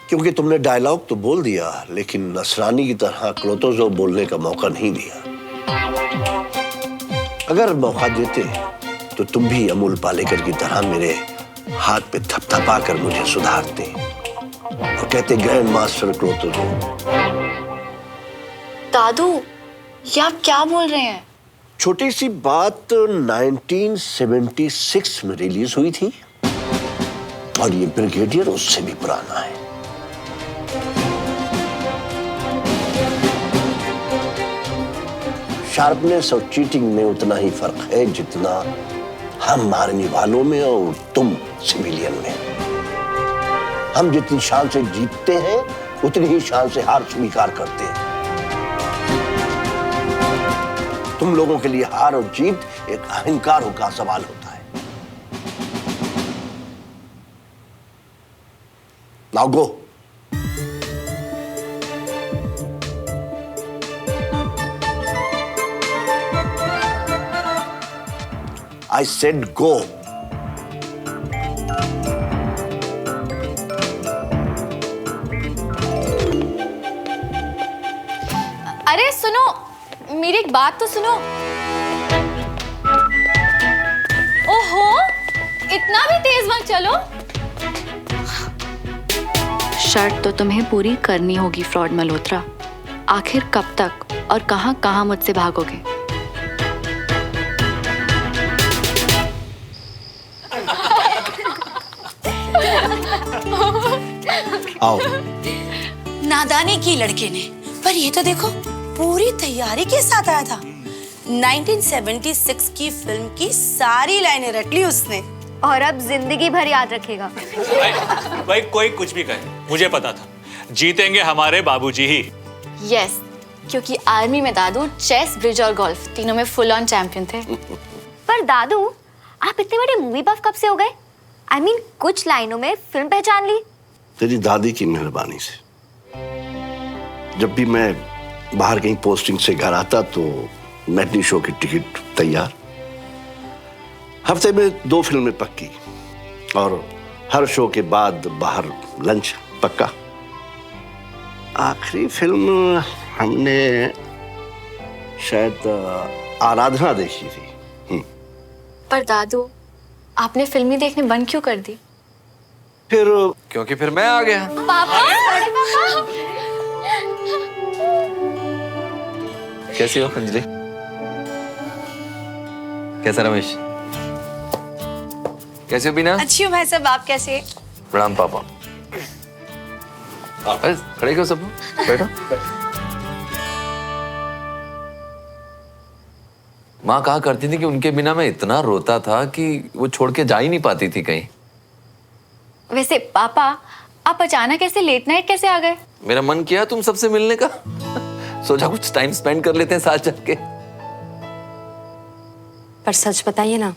क्योंकि तुमने डायलॉग तो बोल दिया, लेकिन नसरानी की तरह क्लोतोजो बोलने का मौका नहीं दिया। अगर मौका देते तो तुम भी अमूल पालेकर की तरह मेरे हाथ पे थपथपा कर मुझे सुधारते और कहते ग्रैंड मास्टर क्लोतोजो। दादू, ये आप क्या बोल रहे हैं? छोटी सी बात 1976 में रिलीज हुई थी और ये ब्रिगेडियर उससे भी पुराना है। शार्पनेस और चीटिंग में उतना ही फर्क है जितना हम मारने वालों में और तुम सिविलियन में। हम जितनी शान से जीतते हैं उतनी ही शान से हार स्वीकार करते हैं। तुम लोगों के लिए हार और जीत एक अहंकारों का सवाल होता है। Now go. I said go. अरे सुनो, मेरी एक बात तो सुनो। ओहो, इतना भी तेज मत चलो। शर्त तो तुम्हें पूरी करनी होगी फ्रॉड मल्होत्रा। आखिर कब तक और कहां कहां मुझसे भागोगे? आओ। नादानी की लड़के ने, पर ये तो देखो पूरी तैयारी के साथ आया था। 1976 की फिल्म की सारी लाइनें रट ली उसने और अब जिंदगी भर याद रखेगा। भाई कोई कुछ भी कहे, मुझे पता था जीतेंगे हमारे बाबूजी ही। यस, क्योंकि आर्मी में दादू चेस, ब्रिज और गोल्फ तीनों में फुल ऑन चैंपियन थे। पर दादू, आप इतने बड़े मूवी बफ कब से हो गए? I mean, कुछ लाइनों में फिल्म पहचान ली। तेरी दादी की मेहरबानी से। जब भी मैं बाहर कहीं पोस्टिंग से घर आता तो मैटनी शो की टिकट तैयार, हफ्ते में 2 फिल्में पक्की और हर शो के बाद बाहर लंच पक्का। आखिरी फिल्म हमने शायद आराधना देखी थी। पर दादू, आपने फिल्में देखने बंद क्यों कर दी? फिर क्योंकि फिर मैं आ गया। पापा, कैसी हो अंजलि? कैसा रमेश? कैसे हो बीना? अच्छी हूँ भाई साहब, आप कैसे? प्रणाम पापा। अरे खड़े क्यों सब? बैठो। माँ कहा करती थी कि उनके बिना मैं इतना रोता था कि वो छोड़ के जा ही नहीं पाती थी कहीं। वैसे पापा, आप अचानक ऐसे लेट नाइट कैसे आ गए? मेरा मन किया तुम सबसे मिलने का। सोचा कुछ टाइम स्पेंड कर लेते हैं साथ जाके। पर सच बताइए ना,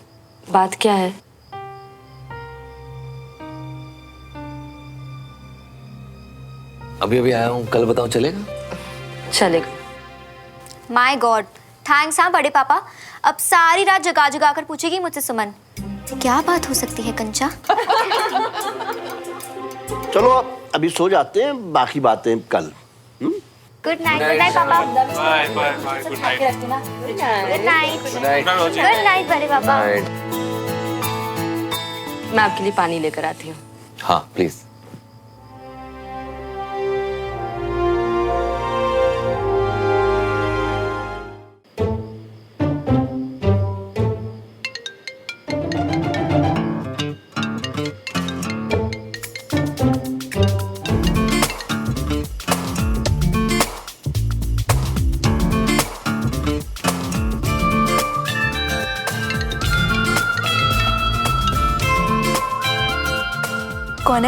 बात क्या है? अभी अभी आया हूँ, कल बताओ चलेगा? चलेगा। माय गॉड, थैंक्स हाँ बड़े पापा। अब सारी रात जगा जगा कर पूछेगी मुझसे सुमन, क्या बात हो सकती है कंचा? चलो अब अभी सो जाते हैं, बाकी बातें कल। गुड नाइट पापा। Bye bye bye, good night. Good night बड़े पापा। मैं आपके लिए पानी लेकर आती हूँ। हाँ प्लीज।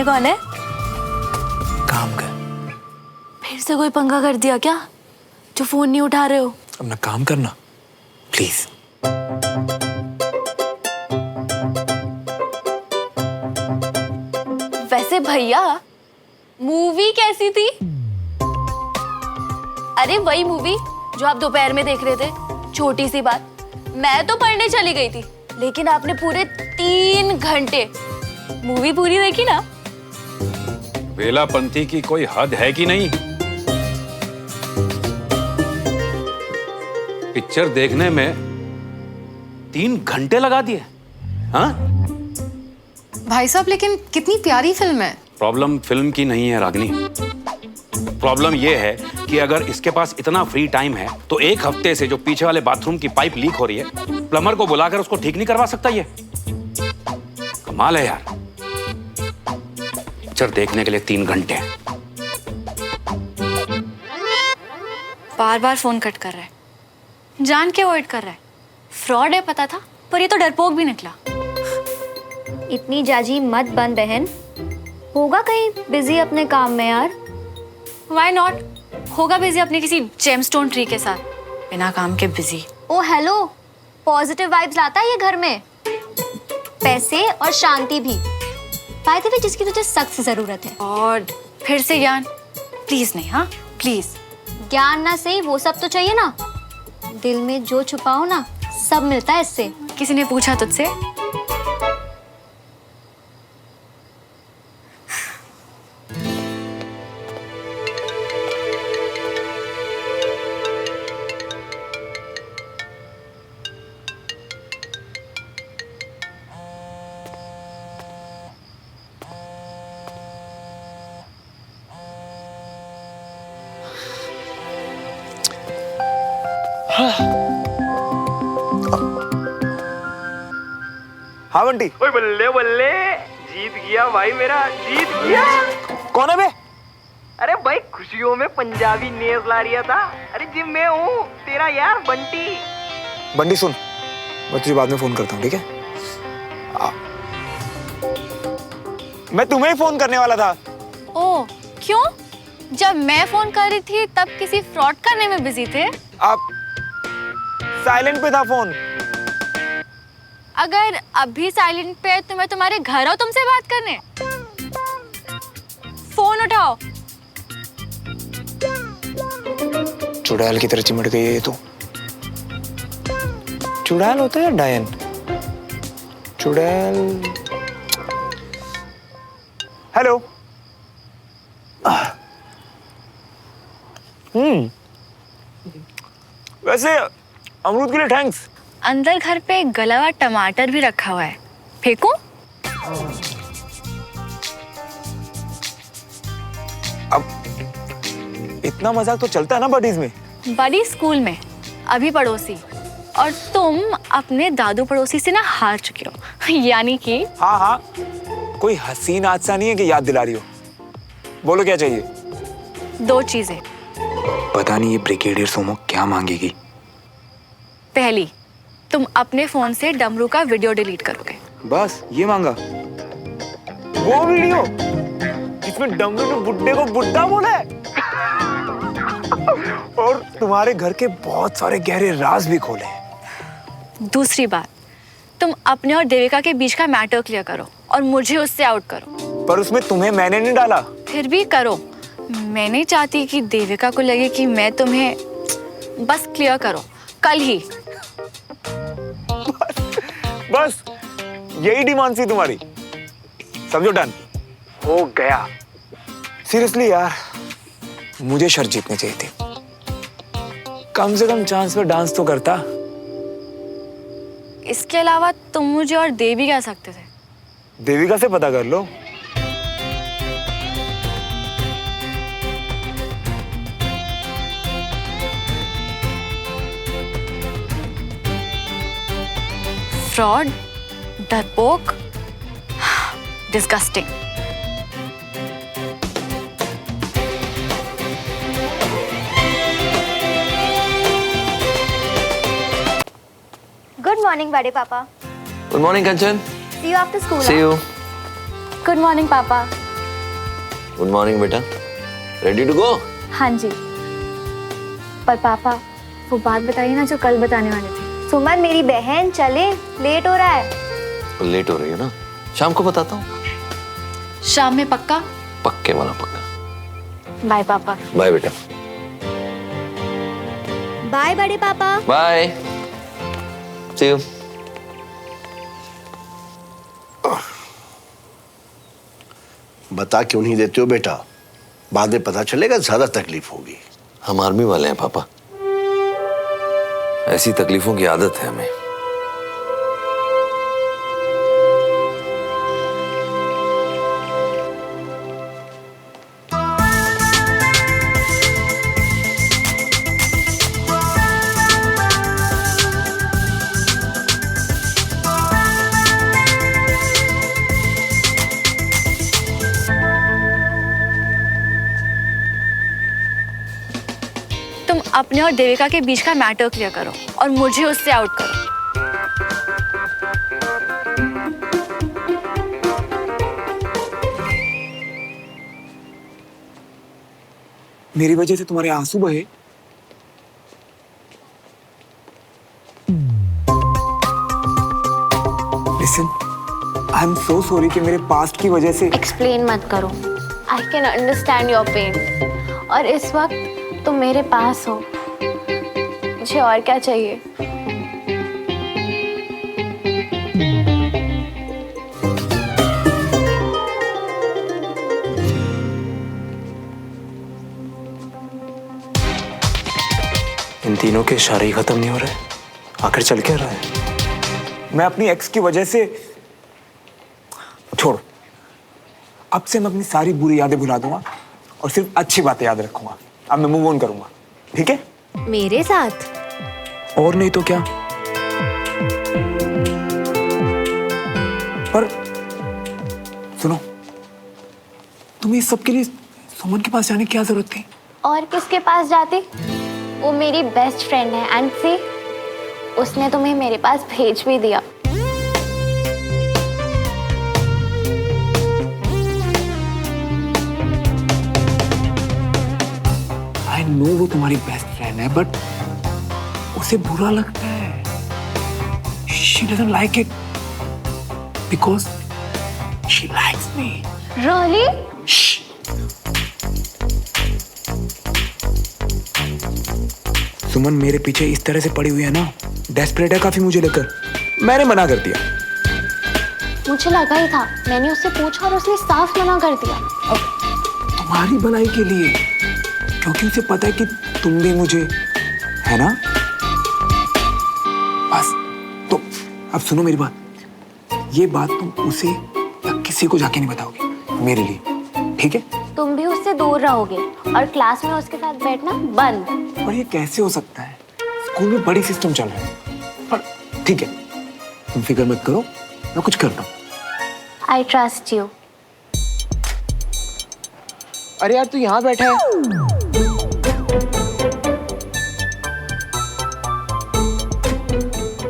कौन है? काम कर। फिर से कोई पंगा कर दिया क्या, जो फोन नहीं उठा रहे हो? अपना काम करना प्लीज। वैसे भैया, मूवी कैसी थी? अरे वही मूवी जो आप दोपहर में देख रहे थे। छोटी सी बात, मैं तो पढ़ने चली गई थी, लेकिन आपने पूरे 3 घंटे मूवी पूरी देखी ना? वेलापंथी की कोई हद है कि नहीं? पिक्चर देखने में 3 घंटे लगा दिए। हाँ? भाई साहब लेकिन कितनी प्यारी फिल्म है। प्रॉब्लम फिल्म की नहीं है रागनी। प्रॉब्लम यह है कि अगर इसके पास इतना फ्री टाइम है तो 1 हफ्ते से जो पीछे वाले बाथरूम की पाइप लीक हो रही है, प्लम्बर को बुलाकर उसको ठीक नहीं करवा सकता। ये कमाल है यार। पिक्चर देखने के लिए 3 घंटे। बार बार फोन कट कर रहा है, जान के अवॉइड कर रहा है। फ्रॉड है पता था, पर ये तो डरपोक भी निकला। इतनी जाजी मत बन बहन, होगा कहीं बिजी अपने काम में यार। Why not? होगा बिजी अपने किसी जेमस्टोन ट्री के साथ, बिना काम के बिजी। ओ हेलो, पॉजिटिव वाइब्स लाता है ये घर में, पैसे और शांति भी। बाय द वे जिसकी तुझे सख्त जरूरत है। और फिर से ज्ञान प्लीज नहीं। हाँ प्लीज। ज्ञान ना सही वो सब तो चाहिए ना। दिल में जो छुपाओ ना सब मिलता है इससे। किसी ने पूछा तुझसे? हाँ बंटी। ओए बल्ले बल्ले, जीत गया भाई मेरा, जीत गया। कौन है बे? अरे भाई खुशियों में पंजाबी नेज ला रिया था। अरे जी मैं हूँ तेरा यार बंटी। बंटी सुन, मैं तुझे बाद में फोन करता हूँ, ठीक है? मैं तुम्हें ही फोन करने वाला था। ओ क्यों? जब मैं फोन कर रही थी तब किसी फ्रॉड करने में बिजी थे। आप साइलेंट पे था फोन। अगर अभी साइलेंट पे है तो मैं तुम्हारे घर आऊं तुमसे बात करने? फोन उठाओ। चुड़ैल की तरह चिमट गई है ये तो। चुड़ैल होता है या डायन? चुड़ैल। हेलो। वैसे अमरूद के लिए थैंक्स। अंदर घर पे गला हुआ टमाटर भी रखा हुआ है, फेंकूं? अब इतना मजाक तो चलता है ना बडीज में। बड़ी स्कूल में, अभी पड़ोसी। और तुम अपने दादू पड़ोसी से ना हार चुके हो। यानी कि हाँ हाँ, कोई हसीन हादसा नहीं है कि याद दिला रही हो। बोलो क्या चाहिए? 2 चीजें। पता नहीं ये ब्रिगेडियर सोमो क्या मांगेगी। पहली, तुम अपने फोन से डमरू का वीडियो डिलीट करोगे। बस ये मांगा? वो वीडियो जिसमें डमरू ने बुड्ढे को बुड्ढा बोला है और तुम्हारे घर के बहुत सारे गहरे राज भी खोले हैं। दूसरी बात, तुम अपने और देविका के बीच का मैटर क्लियर करो और मुझे उससे आउट करो। पर उसमें तुम्हें मैंने नहीं डाला। फिर भी करो। मैं नहीं चाहती कि देविका को लगे कि मैं तुम्हें, बस क्लियर करो कल ही। बस यही डिमांड थी तुम्हारी? समझो डन हो गया। सीरियसली यार, मुझे शर्त जीतनी चाहिए थी। कम से कम चांस पे डांस तो करता। इसके अलावा तुम मुझे और दे भी कह सकते थे। देविका से पता कर लो। फ्रॉड, डरपोक, डिस्गस्टिंग। गुड मॉर्निंग बड़े पापा। Good morning Kanchan. See you after school. See you. Good morning पापा। गुड मॉर्निंग बेटा। Ready to go? हाँ जी। पर पापा वो बात बताइए ना जो कल बताने वाले थे। सुमन मेरी बहन, चले, लेट हो रहा है। लेट हो रही है ना, शाम को बताता हूँ। शाम में पक्का? पक्के वाला पक्का। बाय पापा। बाय बेटा। बाय बड़े पापा। बाय। See you. बता क्यों नहीं देते हो बेटा? बाद में पता चलेगा ज्यादा तकलीफ होगी। हम आर्मी वाले हैं पापा, ऐसी तकलीफों की आदत है हमें। तुम अपने और देविका के बीच का मैटर क्लियर करो और मुझे उससे आउट करो। मेरी वजह से तुम्हारे आंसू बहे? Listen, I am so sorry कि मेरे पास्ट की वजह से। एक्सप्लेन मत करो। I can understand your pain. और इस वक्त तुम मेरे पास हो, मुझे और क्या चाहिए? इन तीनों के इशारे ही खत्म नहीं हो रहे, आखिर चल क्या रहा है? मैं अपनी एक्स की वजह से छोड़, अब से मैं अपनी सारी बुरी यादें भुला दूंगा और सिर्फ अच्छी बातें याद रखूंगा। अब मैं मूव ऑन करूंगा, ठीक है? मेरे साथ? और नहीं तो क्या। पर सुनो, तुम्हें इस सब के लिए सुमन के पास जाने की क्या जरूरत थी? और किसके पास जाती? वो मेरी बेस्ट फ्रेंड है एंड सी, उसने तुम्हें मेरे पास भेज भी दिया। आई नो वो तुम्हारी बेस्ट फ्रेंड है, बट उसे बुरा लगता है। She doesn't like it because she likes me. Really? सुमन मेरे पीछे इस तरह से पड़ी हुई है ना, डेस्परेट है काफी मुझे लेकर। मैंने मना कर दिया। मुझे लगा ही था, मैंने उससे पूछा और उसने साफ मना कर दिया। तुम्हारी भलाई के लिए, क्योंकि उसे पता है कि तुम भी मुझे, है ना? बस तो अब सुनो मेरी बात, ये बात तुम उसे या किसी को जाके नहीं बताओगे, मेरे लिए, ठीक है? तुम भी उससे दूर रहोगे और क्लास में उसके साथ बैठना बंद। पर ये कैसे हो सकता है? स्कूल में बड़ी सिस्टम चल रहा है। पर ठीक है, तुम फिक्र मत करो, मैं कुछ करता हूँ। I trust you. अरे यार तू यहाँ बैठा है?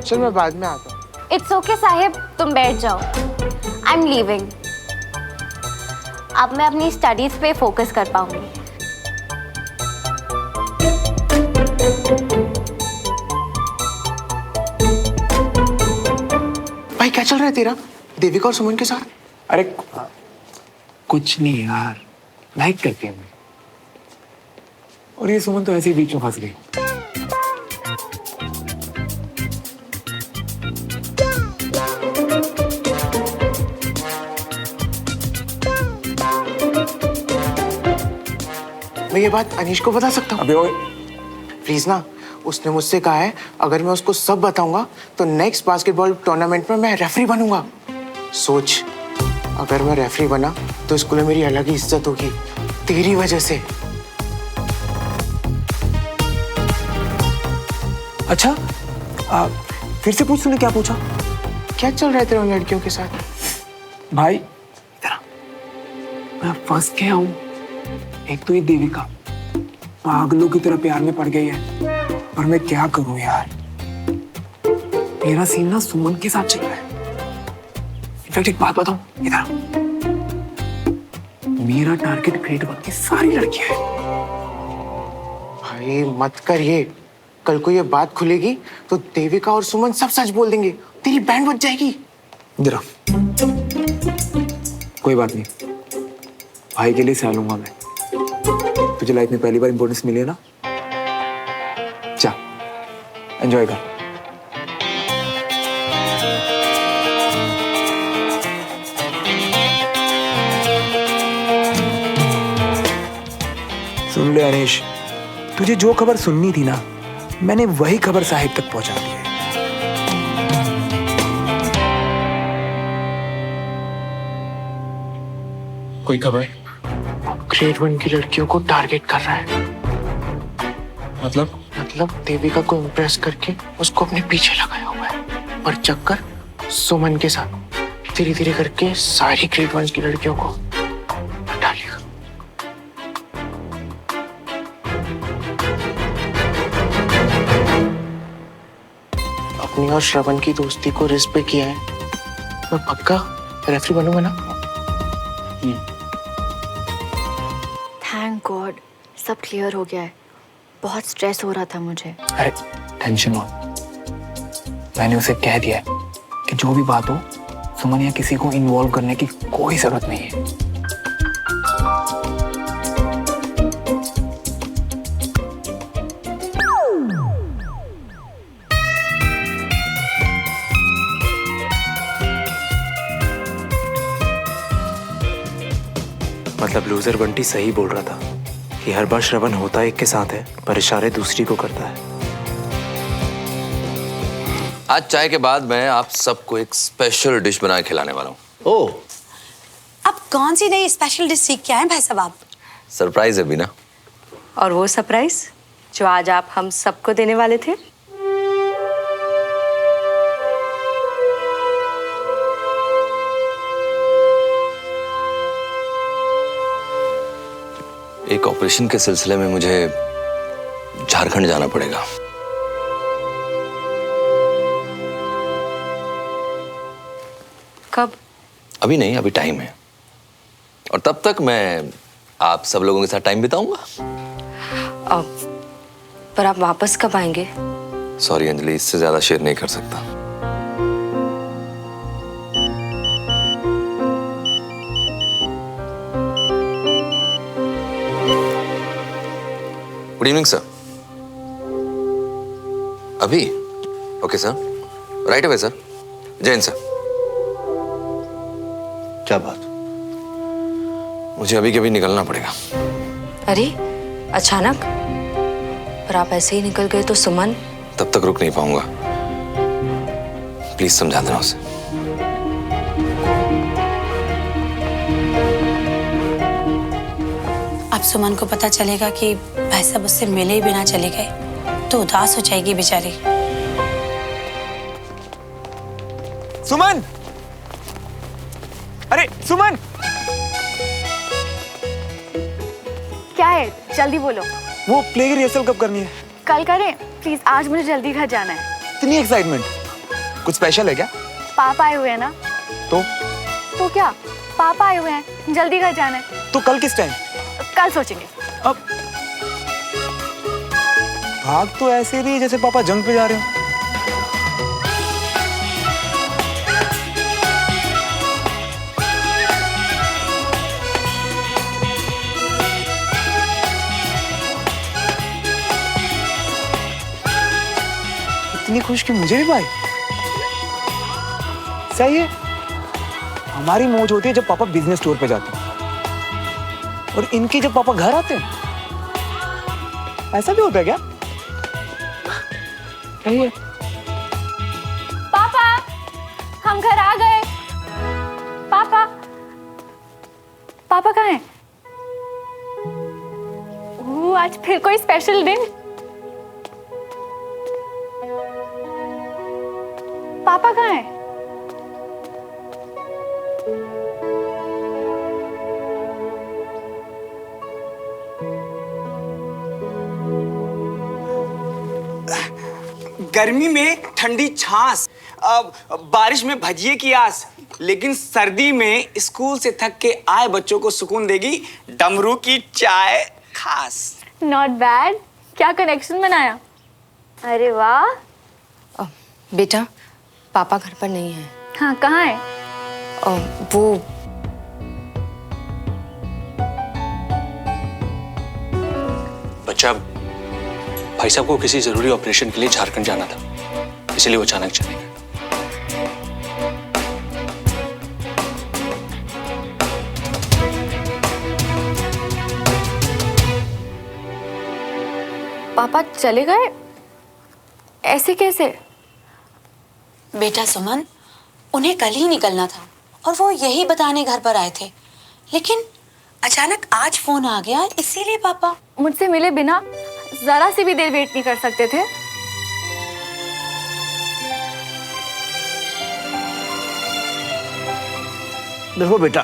चल मैं बाद में आता हूँ। इट्स ओके साहिब, तुम बैठ जाओ। I am leaving. अब मैं अपनी स्टडीज पे फोकस कर पाऊंगी। भाई क्या चल रहा है तेरा देविका और सुमन के साथ? अरे कुछ नहीं यार, लाइक करती है। और ये सुमन तो ऐसे ही बीच में फंस गई। मैं ये बात अनीश को बता सकता हूँ? अबे ओए, प्लीज ना, उसने मुझसे कहा है अगर मैं उसको सब बताऊंगा तो नेक्स्ट बास्केटबॉल टूर्नामेंट में मैं रेफरी बनूंगा। सोच, अगर मैं रेफरी बना तो स्कूल में मेरी अलग ही इज्जत होगी तेरी वजह से। अच्छा फिर से पूछ, तूने क्या पूछा? क्या चल रहा है तेरे उन लड़कियों के साथ? भाई इधर आ, मैं फंस गया हूँ। एक तो ये देविका पागलों की तरह प्यार में पड़ गई है, पर मैं क्या करूं यार। मेरा सीन ना सुमन के साथ चल रहा है। इनफैक्ट एक बात बताऊं, इधर मेरा टारगेट ग्रेड 1 की सारी लड़कियां हैं। भाई मत कर ये, कल को ये बात खुलेगी तो देविका और सुमन सब सच बोल देंगे, तेरी बैंड बच जाएगी। इधर कोई बात नहीं, भाई के लिए सह लूंगा मैं। तुझे लाइफ में पहली बार इंपॉर्टेंस मिली है ना, जा एंजॉय कर। सुन ले अनीश, तुझे जो खबर सुननी थी ना, मैंने वही खबर साहिब तक पहुंचा दी है। कोई खबर? ग्रेड 1 की लड़कियों को टारगेट कर रहा है। मतलब देविका को इम्प्रेस करके उसको अपने पीछे लगाया हुआ है, और चक्कर सुमन के साथ धीरे धीरे करके सारी ग्रेड 1 की लड़कियों को हटा लिया। अपनी और श्रवण की दोस्ती को रिस्क पे किया है। मैं पक्का रेफरी बनूंगा ना। थैंक गॉड, सब क्लियर हो गया है। बहुत स्ट्रेस हो रहा था मुझे। अरे टेंशन मत, मैंने उसे कह दिया है कि जो भी बात हो सुमन या किसी को इन्वॉल्व करने की कोई जरूरत नहीं है। मतलब लूजर बंटी सही बोल रहा था कि हर बार श्रवण होता एक के साथ है पर इशारे दूसरी को करता है। आज चाय के बाद मैं आप सबको एक स्पेशल डिश बना के खिलाने वाला हूँ। ओह, अब कौन सी नई स्पेशल डिश सीख के आए भाई साहब आप? सरप्राइज है बीना। और वो सरप्राइज जो आज आप हम सबको देने वाले थे? एक ऑपरेशन के सिलसिले में मुझे झारखंड जाना पड़ेगा। कब? अभी नहीं, अभी टाइम है, और तब तक मैं आप सब लोगों के साथ टाइम बिताऊंगा। पर आप वापस कब आएंगे? सॉरी अंजलि, इससे ज्यादा शेयर नहीं कर सकता। Good evening sir. अभी? Okay sir, right away sir. Jain sir. क्या बात? मुझे अभी के अभी निकलना पड़ेगा। अरे अचानक? पर आप ऐसे ही निकल गए तो सुमन? तब तक रुक नहीं पाऊंगा, प्लीज समझा देना उसे। अब सुमन को पता चलेगा कि भाई साहब उससे मिले ही बिना चले गए तो उदास हो जाएगी बेचारी। सुमन! अरे सुमन! क्या है, जल्दी बोलो। वो प्ले की रिहर्सल कब करनी है? कल करें प्लीज, आज मुझे जल्दी घर जाना है। इतनी एक्साइटमेंट? कुछ स्पेशल है क्या? पापा आए हुए हैं ना। तो क्या? पापा आए हुए हैं, जल्दी घर जाना है। तो कल किस टाइम? कल सोचेंगे। अब भाग तो ऐसे रही जैसे पापा जंग पे जा रहे हो। इतनी खुश कि मुझे भी भाई? सही है। हमारी मौज होती है जब पापा बिजनेस टूर पे जाते हैं, और इनकी जब पापा घर आते हैं। ऐसा भी होता है क्या? सही है। पापा, हम घर आ गए। पापा, पापा कहाँ हैं? आज फिर कोई स्पेशल दिन? पापा कहाँ हैं? गर्मी में ठंडी छाछ, बारिश में भजिए की आस, लेकिन सर्दी में स्कूल से थक के आए बच्चों को सुकून देगी डमरू की चाय खास। Not bad. क्या कनेक्शन बनाया? अरे वाह। बेटा, पापा घर पर नहीं है। हाँ, कहाँ है? वो बच्चा, भाई साहब को किसी जरूरी ऑपरेशन के लिए झारखंड जाना था, इसलिए वो अचानक चले गए। पापा चले गए? ऐसे कैसे? बेटा सुमन, उन्हें कल ही निकलना था और वो यही बताने घर पर आए थे, लेकिन अचानक आज फोन आ गया, इसीलिए पापा मुझसे मिले बिना जरा सी भी देर वेट नहीं कर सकते थे? देखो बेटा,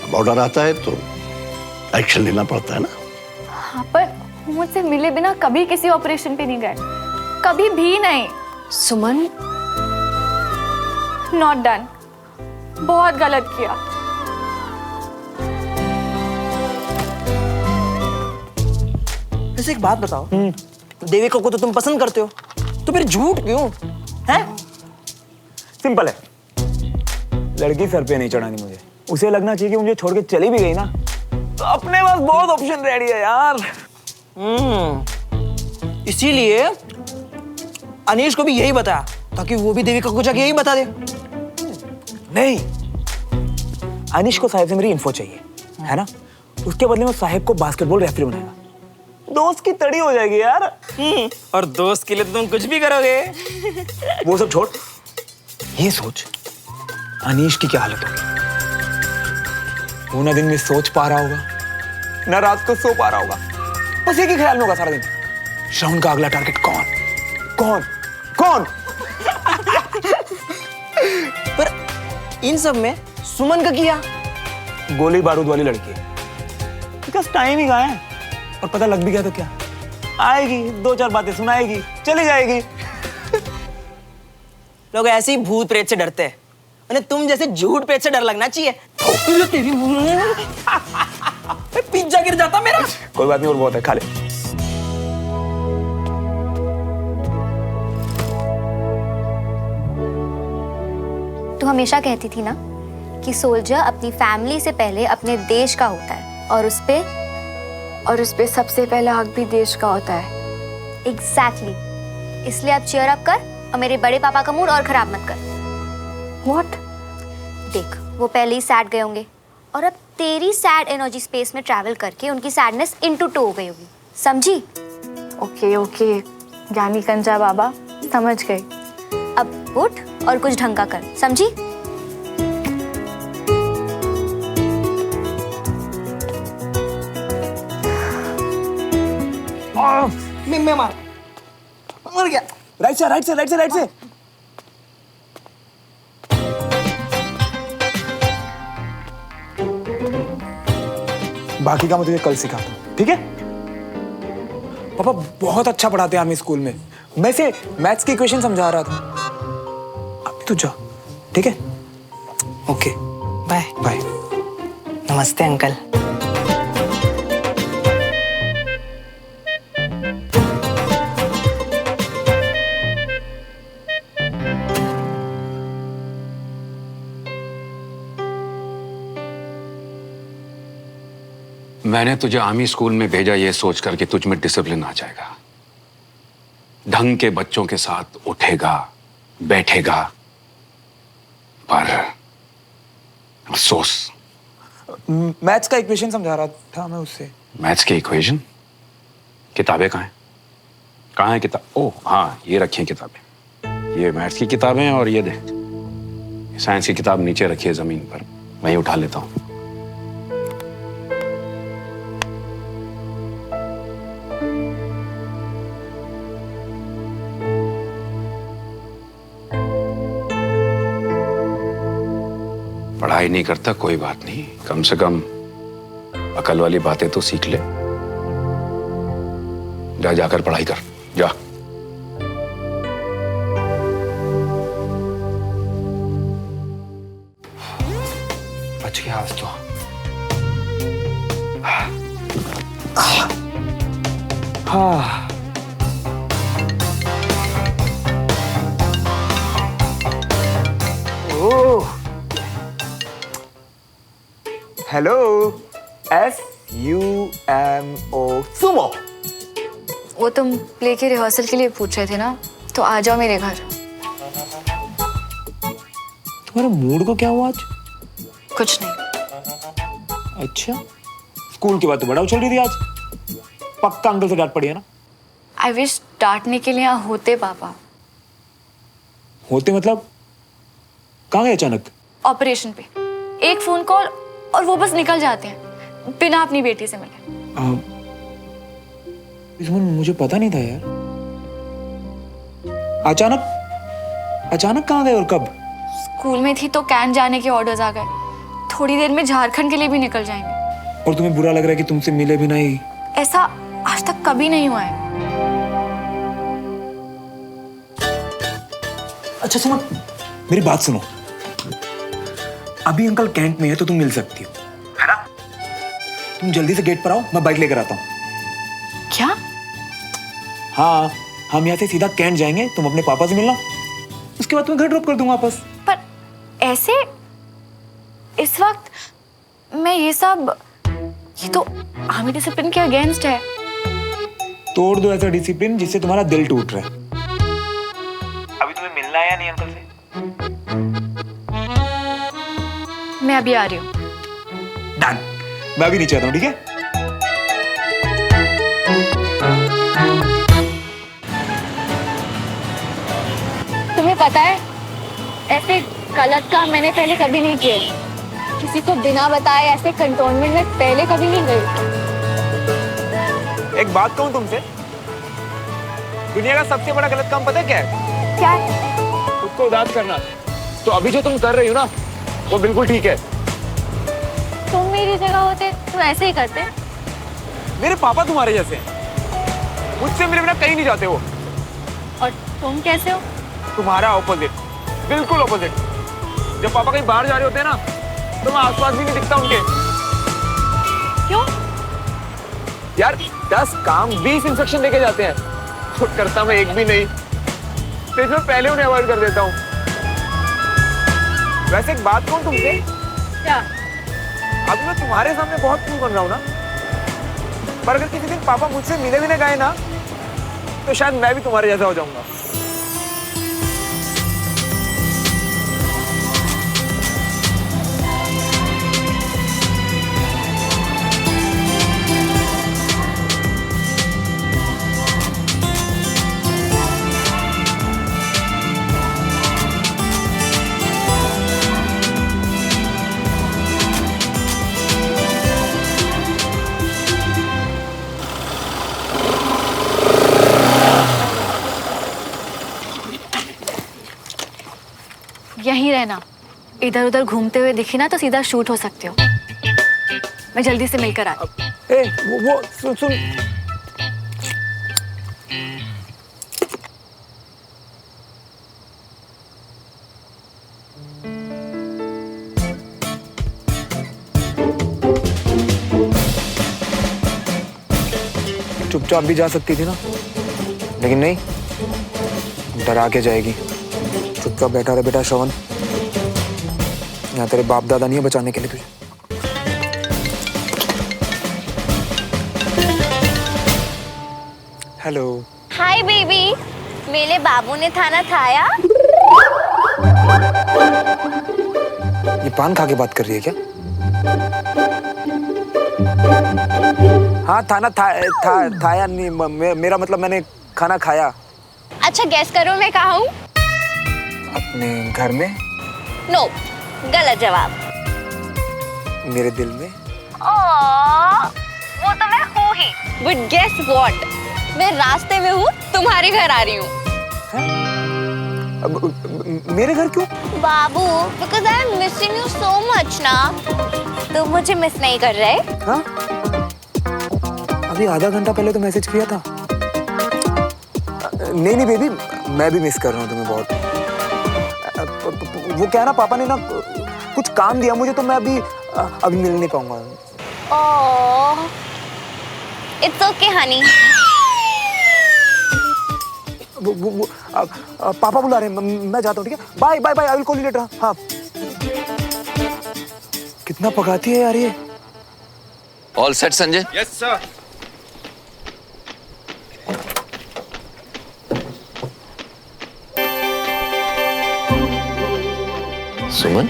अब ऑर्डर आता है तो एक्शन लेना पड़ता है ना। हाँ, पर मुझसे मिले बिना कभी किसी ऑपरेशन पे नहीं गए, कभी भी नहीं। सुमन, नॉट डन, बहुत गलत किया। वैसे एक बात बताओ, देविका को तो तुम पसंद करते हो, तो फिर झूठ क्यों? हैं? सिंपल है, लड़की सर पे नहीं चढ़ानी मुझे। उसे लगना चाहिए कि मुझे छोड़ के चली भी गई ना तो अपने पास बहुत ऑप्शन रेडी है यार। इसीलिए अनीश को भी यही बताया ताकि वो भी देविका को जाके यही बता दे। नहीं, अनीश को साहिब से मेरी इन्फो चाहिए, है ना? उसके बदले में साहिब को बास्केटबॉल रेफरी बनाएगा। दोस्त की तड़ी हो जाएगी यार। और दोस्त के लिए तो तुम कुछ भी करोगे। वो सब छोड़, ये सोच अनीश की क्या हालत होगी। वो ना दिन में सोच पा रहा होगा, ना रात को सो पा रहा होगा, बस एक ही ख्याल में होगा सारा दिन, श्रावण का अगला टारगेट कौन कौन कौन। पर इन सब में सुमन का किया? गोली बारूद वाली लड़की है, बिकॉज टाइम ही कहाँ है, और पता लग भी गया तो क्या, आएगी, दो चार बातें सुनाएगी, चली जाएगी। लोग ऐसे ही भूत प्रेत से डरते हैं, उन्हें तुम जैसे झूठ प्रेत से डर लगना चाहिए। तेरी पिज्जा गिर जाता मेरा। कोई बात नहीं, और बहुत है, खा ले। तू हमेशा कहती थी ना कि सोल्जर अपनी फैमिली से पहले अपने देश का होता है, और उस पे सबसे पहला हक भी देश का होता है। एग्जैक्टली, इसलिए अब चीयर अप कर और मेरे बड़े पापा का मूड और खराब मत कर। व्हाट? देख, वो पहले ही सैड गए होंगे और अब तेरी सैड एनर्जी स्पेस में ट्रैवल करके उनकी सैडनेस इनटू टू हो गई होगी, समझी? ओके ओके, ज्ञानी कंजा बाबा, समझ गई। अब उठ और कुछ ढंग का कर, समझी? मैं मर गया। राइट से, राइट से, राइट से, राइट से। बाकी का मैं तुझे कल सिखाता हूँ, ठीक है? पापा बहुत अच्छा पढ़ाते हैं आर्मी स्कूल में। मैं से मैथ्स की इक्वेशन समझा रहा था। अभी तू जा, ठीक है? Okay, bye bye. नमस्ते अंकल। मैंने तुझे आर्मी स्कूल में भेजा ये सोच कर कि तुझ में डिसिप्लिन आ जाएगा, ढंग के बच्चों के साथ उठेगा बैठेगा, पर अफसोस। मैथ्स का इक्वेशन समझा रहा था मैं उससे। मैथ्स की इक्वेशन? किताबें कहाँ हैं? कहाँ है किताब? ओह हाँ, ये रखी हैं किताबें। ये मैथ्स की किताबें हैं और ये देख, साइंस की किताब नीचे रखी है जमीन पर, वहीं उठा लेता हूँ। पढ़ाई नहीं करता कोई बात नहीं, कम से कम अकल वाली बातें तो सीख ले। जा, जाकर पढ़ाई कर, जा। बच गया आज तो। हाँ। ओह, हेलो, SUMO, सुमो। वो तुम प्ले के रिहर्सल के लिए पूछ रहे थे ना, तो आ जाओ मेरे घर। तुम्हारे मूड को क्या हुआ आज? कुछ नहीं। अच्छा, स्कूल के बाद तो बड़ा उछल रही थी आज। पक्का अंकल से डांट पड़ी है ना? आई विश डांटने के लिए यहाँ होते पापा। होते मतलब? कहाँ गए अचानक? ऑपरेशन पे एक फोन कॉल और वो बस निकल जाते हैं बिना अपनी बेटी से मिले। इसमें मुझे पता नहीं था यार। अचानक कहाँ गए और कब? स्कूल में थी तो कैंट जाने के ऑर्डर्स आ गए, थोड़ी देर में झारखंड के लिए भी निकल जाएंगे। और तुम्हें बुरा लग रहा है कि तुमसे मिले भी नहीं? ऐसा आज तक कभी नहीं हुआ है। अच्छा सुनो, मेरी बात सुनो। अभी अंकल कैंट में है तो तुम मिल सकती हो, है ना? तुम जल्दी से गेट पर आओ, मैं बाइक लेकर आता हूँ। क्या? हाँ, हम यहाँ से सीधा कैंट जाएंगे, तुम अपने पापा से मिलना, उसके बाद तुम्हें घर ड्रॉप कर दूंगा वापस। पर ऐसे इस वक्त मैं ये तो आर्मी डिसिप्लिन के अगेंस्ट है। तोड़ दो ऐसा डिसिप्लिन जिससे तुम्हारा दिल टूट रहा है। अभी तुम्हें मिलना है या नहीं अंकल से? मैं अभी आ रही हूँ। डन। मैं अभी नीचे आता हूँ, ठीक है? तुम्हें पता है ऐसे गलत काम मैंने पहले कभी नहीं किए। किसी को बिना बताए ऐसे कंटोनमेंट में पहले कभी नहीं गई। एक बात कहूँ तुमसे, दुनिया का सबसे बड़ा गलत काम पता है क्या है? क्या है? खुद को उदास करना। तो अभी जो तुम कर रही हो ना, वो बिल्कुल ठीक है। तुम मेरी जगह होते तो ऐसे ही करते। मेरे पापा तुम्हारे जैसे हैं, मुझसे मिले बिना कहीं नहीं जाते वो। और तुम कैसे हो? तुम्हारा ऑपोजिट, बिल्कुल ऑपोजिट। जब पापा कहीं बाहर जा रहे होते हैं ना, तो मैं आसपास भी नहीं दिखता उनके। क्यों? यार 10 काम 20 इंस्ट्रक्शन देके जाते हैं, तो करता मैं एक भी नहीं, तो इसमें पहले उन्हें अवॉइड कर देता हूँ। वैसे एक बात कहूँ तुमसे, क्या? अभी मैं तुम्हारे सामने बहुत कूल बन रहा हूँ ना, पर अगर किसी दिन पापा मुझसे मिले भी ना गए ना, तो शायद मैं भी तुम्हारे जैसा हो जाऊंगा। यहीं रहना, इधर उधर घूमते हुए दिखी ना तो सीधा शूट हो सकते हो। मैं जल्दी से मिलकर आती। ए, वो सुन। चुपचाप भी जा सकती थी ना, लेकिन नहीं, डरा के जाएगी। चुपचाप बैठा रहे बेटा श्रवण, यहाँ तेरे बाप दादा नहीं है बचाने के लिए तुझे। हेलो। हाय बेबी, मेरे बाबू ने खाना खाया? ये पान खा के बात कर रही है क्या? हाँ था या नहीं, मेरा मतलब मैंने खाना खाया। अच्छा गैस करो मैं कहाँ हूँ? अपने घर में। नो, गलत जवाब। मेरे दिल में। वो तो मैं हूँ ही। But guess what? मैं रास्ते में हूँ, तुम्हारे घर आ रही हूँ। मेरे घर क्यों? बाबू, because I am missing you so much ना। तुम मुझे मिस नहीं कर रहे? हाँ? अभी आधा घंटा पहले तो मैसेज किया था। नहीं बेबी, मैं भी मिस कर रहा हूँ तुम्हें बहुत। वो क्या है ना, पापा ने ना कुछ काम दिया मुझे, तो मैं अभी मिल नहीं पाऊंगा। ओह, it's okay honey। पापा बुला रहे हैं, मैं जाता हूँ, ठीक है? Bye bye bye, I will call you later. हाँ। कितना पकाती है यार ये। All set Sanjay? Yes sir. Suman,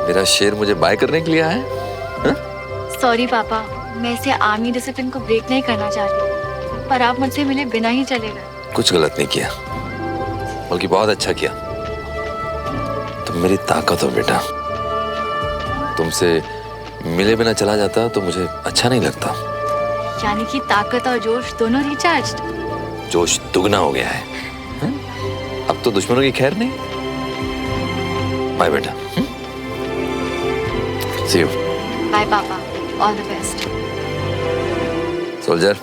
मेरा शेर मुझे बाय करने के लिए आया है? सॉरी पापा, मैं इसे आर्मी डिसिप्लिन को ब्रेक नहीं करना चाह रही, पर आप मुझसे मिले बिना ही चले गए। कुछ गलत नहीं किया, बल्कि बहुत अच्छा किया। तुम मेरी ताकत हो बेटा। तुमसे मिले बिना चला जाता तो मुझे अच्छा नहीं लगता। यानी कि ताकत और जोश दोनों रिचार्ज। जोश दुगना हो गया है। अब तो दुश्मनों की खैर नहीं। बाय बेटा। See you. बाय पापा, all the best. Soldier.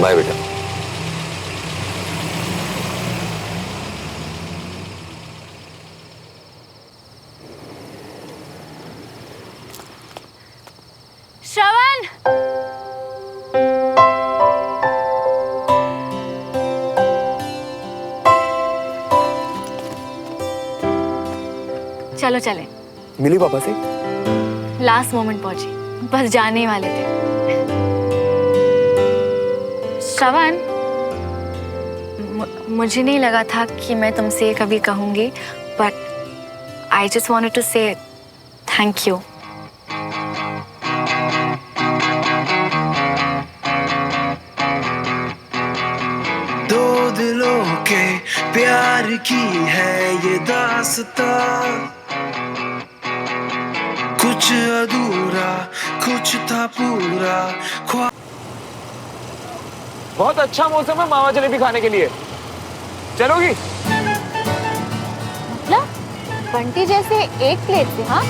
Bye बेटा। श्रवण, चलो चले। मिली पापा से? लास्ट मोमेंट पहुंची, बस जाने ही वाले थे। श्रवण, मुझे नहीं लगा था कि मैं तुमसे कभी कहूंगी, but I just wanted to say thank you. दो दिलों के प्यार की है ये दास्तां, कुछ अधूरा कुछ था पूरा। बहुत अच्छा मौसम है मावा जलेबी खाने के लिए, चलोगी? मतलब बंटी जैसे एक प्लेट से? हाँ।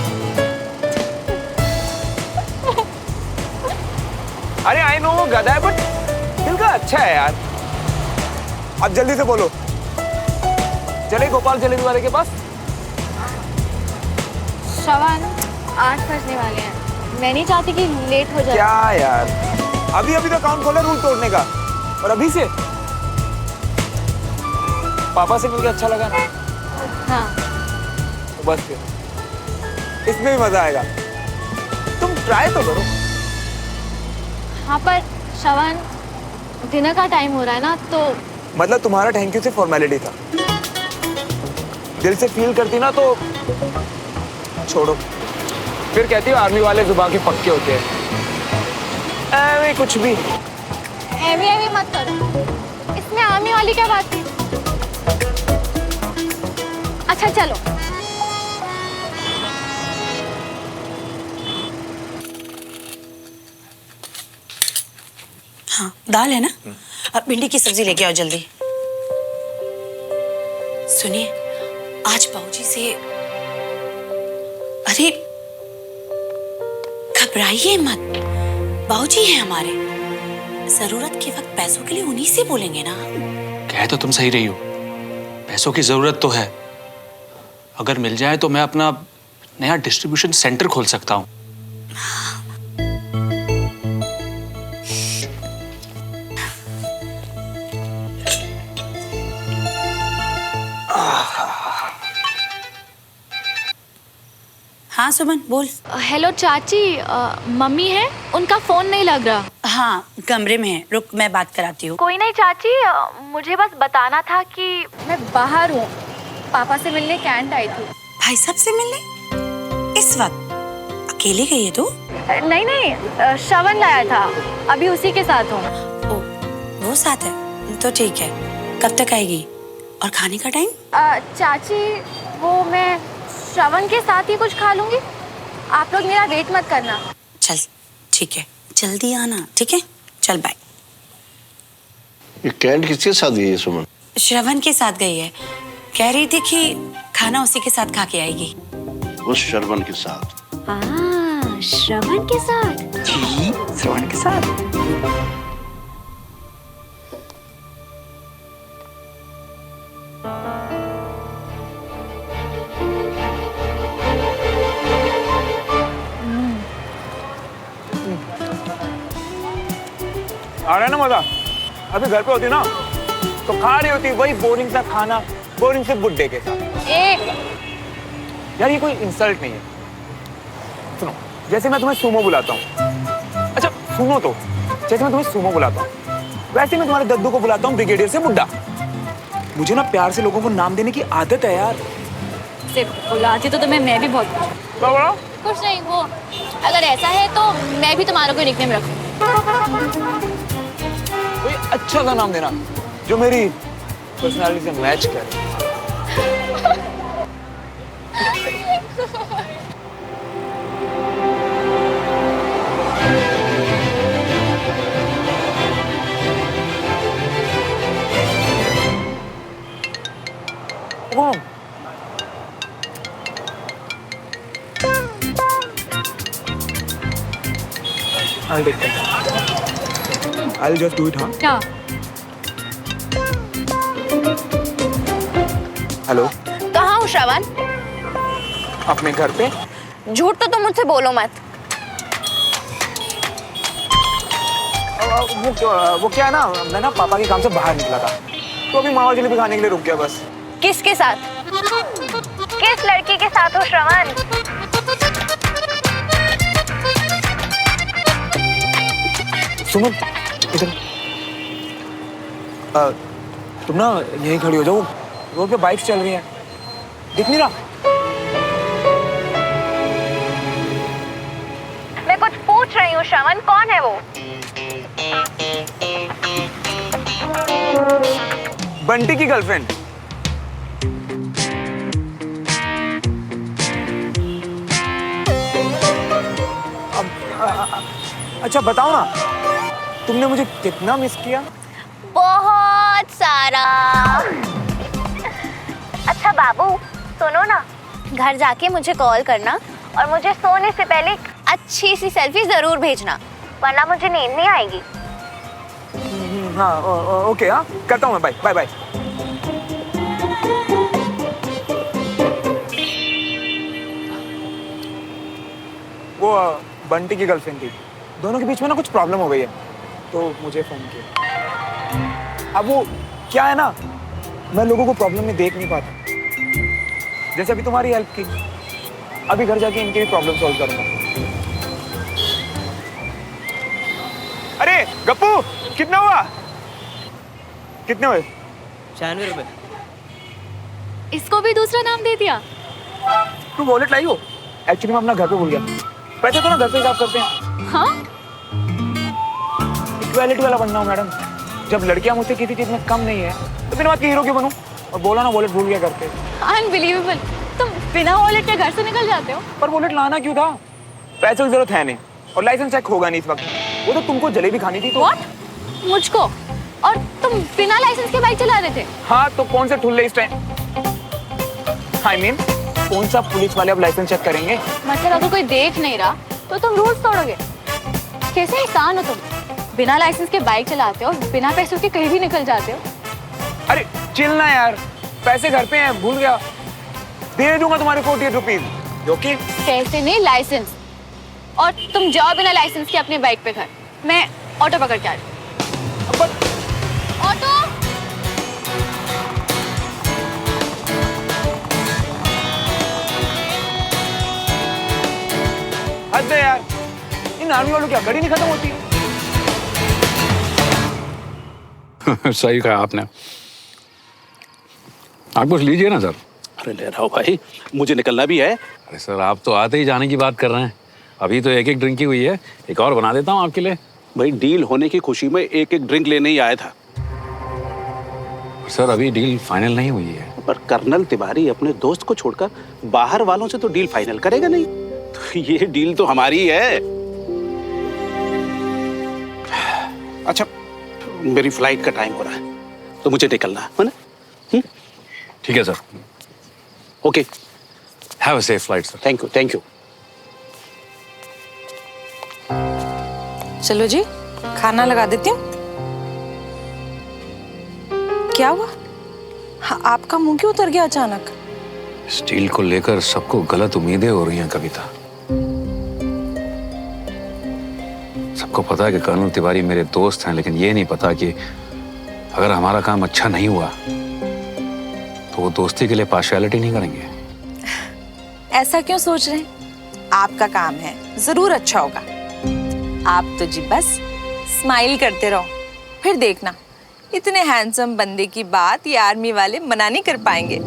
अरे आई नो वो गधा है, बट दिल का अच्छा है यार। अब जल्दी से बोलो, चले गोपाल जलेबी वाले के पास? श्रवण, 8 बजने वाले हैं, मैं नहीं चाहती कि लेट हो जाए। क्या यार, अभी अभी तो काम खोला रूल तोड़ने का, और अभी से? पापा से मिलकर अच्छा लगा ना? हाँ। तो बस फिर इसमें भी मजा आएगा। तुम ट्राई तो करो। हाँ पर श्रवण, डिनर का टाइम हो रहा है ना, तो मतलब तुम्हारा थैंक यू से फॉर्मेलिटी था, दिल से फील करती ना तो छोड़ो। फिर कहती हो आर्मी वाले जुबान के पक्के होते हैं। ऐਵੇਂ कुछ भी एवी मत करो, इसमें आर्मी वाली क्या बात है? अच्छा चलो। हाँ, दाल है ना? अब भिंडी की सब्जी लेके आओ जल्दी। सुनिए, आज बाबूजी से, अरे घबराइए मत, बाबूजी हैं हमारे, जरूरत के वक्त पैसों के लिए उन्हीं से बोलेंगे ना। कह तो तुम सही रही हो, पैसों की जरूरत तो है। अगर मिल जाए तो मैं अपना नया डिस्ट्रीब्यूशन सेंटर खोल सकता हूँ। हाँ सुमन बोल। हेलो चाची, मम्मी है, उनका फोन नहीं लग रहा। हाँ कमरे में है, रुक मैं बात कराती हूँ। कोई नहीं चाची, मुझे बस बताना था कि मैं बाहर हूँ, पापा से मिलने कैंट आई थी। भाई साहब से मिलने? इस वक्त अकेले गई है तू? नहीं नहीं, श्रवण लाया था, अभी उसी के साथ हूँ। वो साथ है तो ठीक है। कब तक आएगी और खाने का टाइम? चाची वो मैं श्रवण के साथ ही कुछ खा लूंगी, आप लोग मेरा वेट मत करना। चल ठीक है, जल्दी आना, ठीक है? चल बाय। ये कैंट किसके साथ गई है सुमन? श्रवण के साथ गई है, कह रही थी कि खाना उसी के साथ खा के आएगी। उस श्रवण के साथ? हाँ, श्रवण के साथ। जी, श्रवण के साथ। आ रहा है ना मजा? अभी घर पे होती ना तो खा रही होती वही बोरिंग सा खाना, बोरिंग से बुड्ढे के साथ। यार ये कोई इंसल्ट नहीं है। सुनो, जैसे मैं तुम्हें सुमो बुलाता हूँ, अच्छा सुनो तो, जैसे मैं तुम्हें सुमो बुलाता हूँ वैसे मैं तुम्हारे दद्दू को बुलाता हूँ ब्रिगेडियर से बुड्ढा। मुझे ना प्यार से लोगों को नाम देने की आदत है यार। सिर्फ बुलाती तो तुम्हें मैं भी बहुत कुछ नहीं। वो अगर ऐसा है तो मैं भी तुम्हारा कोई निकनेम रखूं। कोई अच्छा सा नाम देना जो मेरी पर्सनालिटी से मैच करे। I'll take that. I'll just do it, हाँ? क्या? हेलो। कहाँ हो श्रवण? अपने घर पे? झूठ तो तुम मुझसे बोलो मत। वो क्या है ना, मैं ना पापा के काम से बाहर निकला था, तो अभी मावा जलेबी खाने के लिए रुक गया बस। किसके साथ? किस लड़की के साथ हो श्रवण? सुनो इधर। तुम ना यहीं खड़ी हो जाओ, रोड पे बाइक्स चल रही हैं, दिख नहीं रहा? मैं कुछ पूछ रही हूँ श्रवण, कौन है वो? बंटी की गर्लफ्रेंड। अच्छा बताओ ना, तुमने मुझे कितना मिस किया? बहुत सारा। अच्छा बाबू सुनो ना, घर जाके मुझे कॉल करना और मुझे सोने से पहले एक अच्छी सी सेल्फी जरूर भेजना, वरना मुझे नींद नहीं आएगी। हाँ ओके, हाँ करता हूँ मैं। Bye bye bye. वो बंटी की गर्लफ्रेंड थी, दोनों के बीच में ना कुछ प्रॉब्लम हो गई है, तो मुझे फोन किया। अब वो क्या है ना, मैं लोगों को प्रॉब्लम में देख नहीं पाता, जैसे अभी तुम्हारी हेल्प की, अभी घर जाके इनकी भी प्रॉब्लम सॉल्व करूंगा। अरे गप्पू, कितना हुआ? कितने हुए? 96 रुपए। इसको भी दूसरा नाम दे दिया? तू वॉलेट लाई हो? एक्चुअली मैं अपना घर पे भूल गया, पैसे तो ना घर पे हिसाब करते हैं। हाँ? इक्वालिटी वाला बनना हूँ मैडम, जब लड़कियां मुझसे किसी चीज में कम नहीं है तो बिना बात के हीरो क्यों बनूं? और बोला ना वॉलेट भूल गया घर पे। अनबिलीवेबल, तुम बिना वॉलेट के घर से निकल जाते हो? पर वॉलेट लाना क्यों था? पैसों की जरूरत है नहीं, और लाइसेंस चेक होगा नहीं इस वक्त। वो तो तुमको जलेबी खानी थी तो। What? मुझको? और तुम बिना लाइसेंस के बाइक चला रहे थे? हाँ तो कौन से ठुल्ले इस टाइम? I mean, कौन सा पुलिस वाले अब लाइसेंस चेक करेंगे? मतलब अगर कोई देख नहीं रहा तो तुम रूल्स तोड़ोगे? कैसे इंसान हो तुम? बिना लाइसेंस के बाइक चलाते हो, बिना पैसों के कहीं भी निकल जाते हो। अरे चिल ना यार, पैसे घर पे हैं, भूल गया। दे दूंगा तुम्हारे 48 रुपीज। ओके? पैसे नहीं, लाइसेंस। और तुम जाओ बिना लाइसेंस के अपने बाइक पे घर, मैं ऑटो पकड़ के आ रही हूँ। ऑटो! हद है यार, इन आर्मी वालों की अकड़ ही नहीं खत्म होती। सही कहा आपने। आप कुछ लीजिए ना सर। अरे ले रहा हूँ भाई, मुझे निकलना भी है। अरे सर, आप तो आते ही जाने की बात कर रहे हैं। अभी तो एक एक ड्रिंक ही हुई है, एक और बना देता हूँ आपके लिए। भाई डील होने की खुशी में एक एक ड्रिंक लेने ही आया था। सर अभी डील फाइनल नहीं हुई है। पर कर्नल तिवारी अपने दोस्त को छोड़कर बाहर वालों से तो डील फाइनल करेगा नहीं, तो ये डील तो हमारी है। अच्छा, मेरी फ्लाइट का टाइम हो रहा है तो मुझे निकलना है ना? ठीक है sir. Okay, have a safe flight sir. Thank you, thank you. चलो जी, खाना लगा देती हूँ। क्या हुआ? हाँ, आपका मुंह क्यों उतर गया अचानक? इस डील को लेकर सबको गलत उम्मीदें हो रही हैं कविता। सबको पता है कि कर्नल तिवारी मेरे दोस्त हैं, लेकिन ये नहीं पता कि अगर हमारा काम अच्छा नहीं हुआ तो वो दोस्ती के लिए पार्शियलिटी नहीं करेंगे। ऐसा क्यों सोच रहे हैं? आपका काम है, जरूर अच्छा होगा। आप तो जी बस स्माइल करते रहो, फिर देखना इतने हैंडसम बंदे की बात ये आर्मी वाले मना नहीं कर पाएंगे।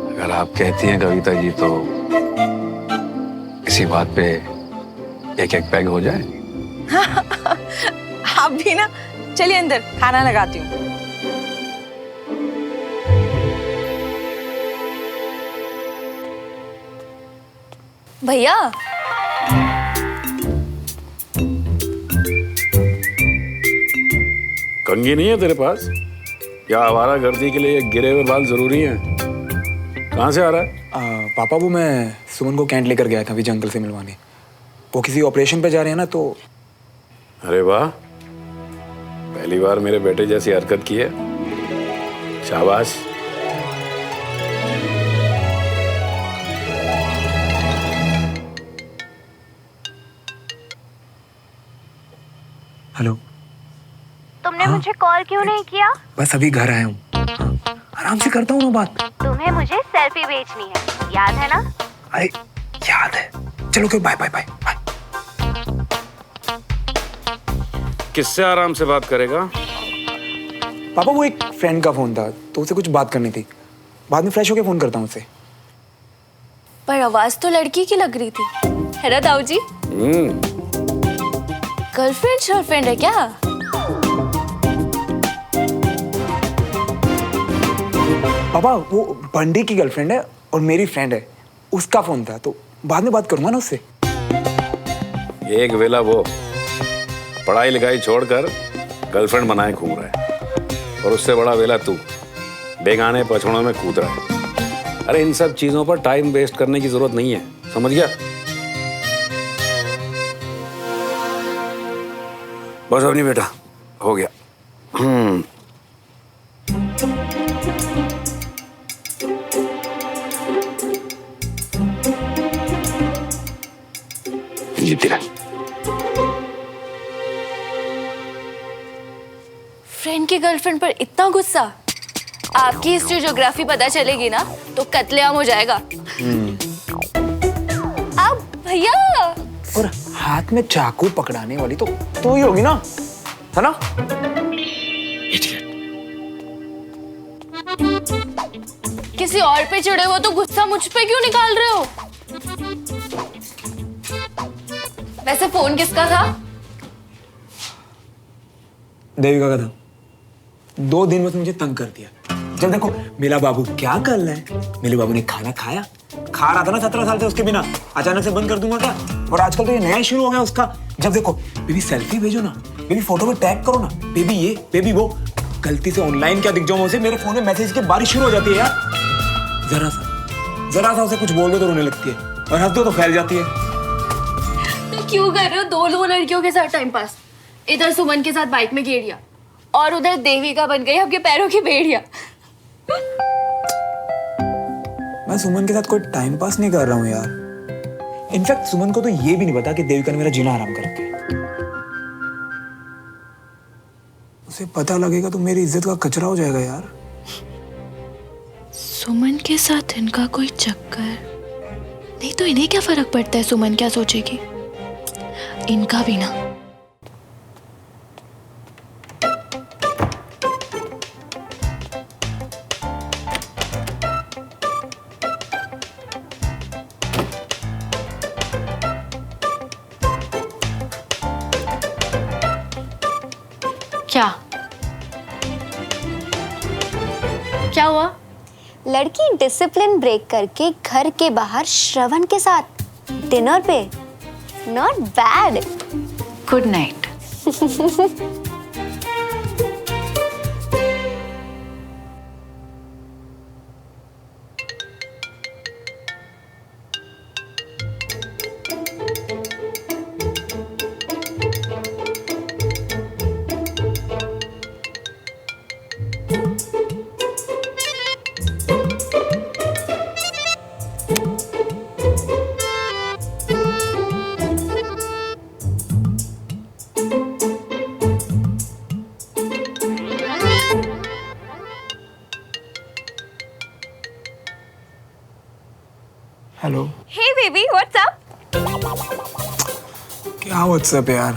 अगर आप कहती हैं कविता जी तो इसी बात पे एक एक पैग हो जाए। आप भी ना, चलिए अंदर खाना लगाती हूँ। भैया कंघी नहीं है तेरे पास? या आवारागर्दी के लिए ये गिरे हुए बाल जरूरी हैं? कहाँ से आ रहा है? पापा वो मैं सुमन को कैंट लेकर गया था विजय अंकल से मिलवाने। वो किसी ऑपरेशन पे जा रहे हैं ना तो। अरे वाह, पहली बार मेरे बेटे जैसी हरकत की है, शाबाश। हेलो, तुमने मुझे कॉल क्यों नहीं किया? बस अभी घर आया हूँ। आराम से करता हूँ ना बात। तुम्हें मुझे सेल्फी भेजनी है, याद है ना? अरे याद है। चलो बाय बाय बाय। किससे आराम से बात करेगा? पापा वो एक फ्रेंड का फोन था तो उसे कुछ बात करनी थी। बाद में फ्रेश होके फोन करता हूँ उसे। पर आवाज तो लड़की की लग रही थी, है ना ताऊ जी? गर्लफ्रेंड है क्या? पापा वो बंडी की गर्लफ्रेंड है और मेरी फ्रेंड है, उसका फोन था तो बाद में बात करूंगा ना उससे। एक वेला वो पढ़ाई लिखाई छोड़कर गर्लफ्रेंड बनाए घूम रहा है और उससे बड़ा वेला तू बेगाने पछड़ों में कूद रहा है। अरे इन सब चीजों पर टाइम वेस्ट करने की जरूरत नहीं है, समझ गया? बस अब नहीं बेटा, हो गया। जीती रह। फ्रेंड की गर्लफ्रेंड पर इतना गुस्सा? आपकी हिस्ट्री ज्योग्राफी पता चलेगी ना तो कत्लेआम हो जाएगा। आप भैया। और हाथ में चाकू पकड़ाने वाली तो ही होगी ना, है ना? किसी और पे चिढ़े हो तो गुस्सा मुझ पे क्यों निकाल रहे हो? वैसे फोन किसका था? देविका का था। 2 दिन में मुझे तंग कर दिया। जब देखो मेरा बाबू क्या कर रहा है, मेरे बाबू ने खाना खाया, खा रहा था ना 17 साल से उसके बिना, अचानक से बंद कर दूंगा क्या? और आजकल तो ये नया शुरू हो गया उसका। जब देखो बेबी सेल्फी भेजो ना, बेबी फोटो में टैग करो ना, बेबी ये बेबी वो, गलती से ऑनलाइन क्या दिख जाओ उसे, मेरे फोन में मैसेज की बारिश शुरू हो जाती है यार। जरा सा उसे कुछ बोल दो तो रोने लगती है और हंस दो तो फैल जाती है। तो क्यों कर रहे हो दो लड़कियों के साथ टाइम पास? इधर सुमन के साथ बाइक में गेड़िया और उधर देविका बन गई आपके पैरों की बेड़िया। मैं सुमन के साथ कोई टाइम पास नहीं कर रहा हूँ यार। इनफैक्ट सुमन को तो ये भी नहीं पता कि देविका ने मेरा जीना हराम कर रखा है। उसे पता लगेगा तो मेरी इज्जत का कचरा हो जाएगा यार। सुमन के साथ इनका कोई चक्कर नहीं तो इन्हें क्या फर्क पड़ता है सुमन क्या सोचेगी? इनका भी ना। क्या हुआ? लड़की डिसिप्लिन ब्रेक करके घर के बाहर श्रवण के साथ डिनर पे। Not bad. Good night. Hello. Hey baby, what's up? क्या व्हाट्सएप है यार,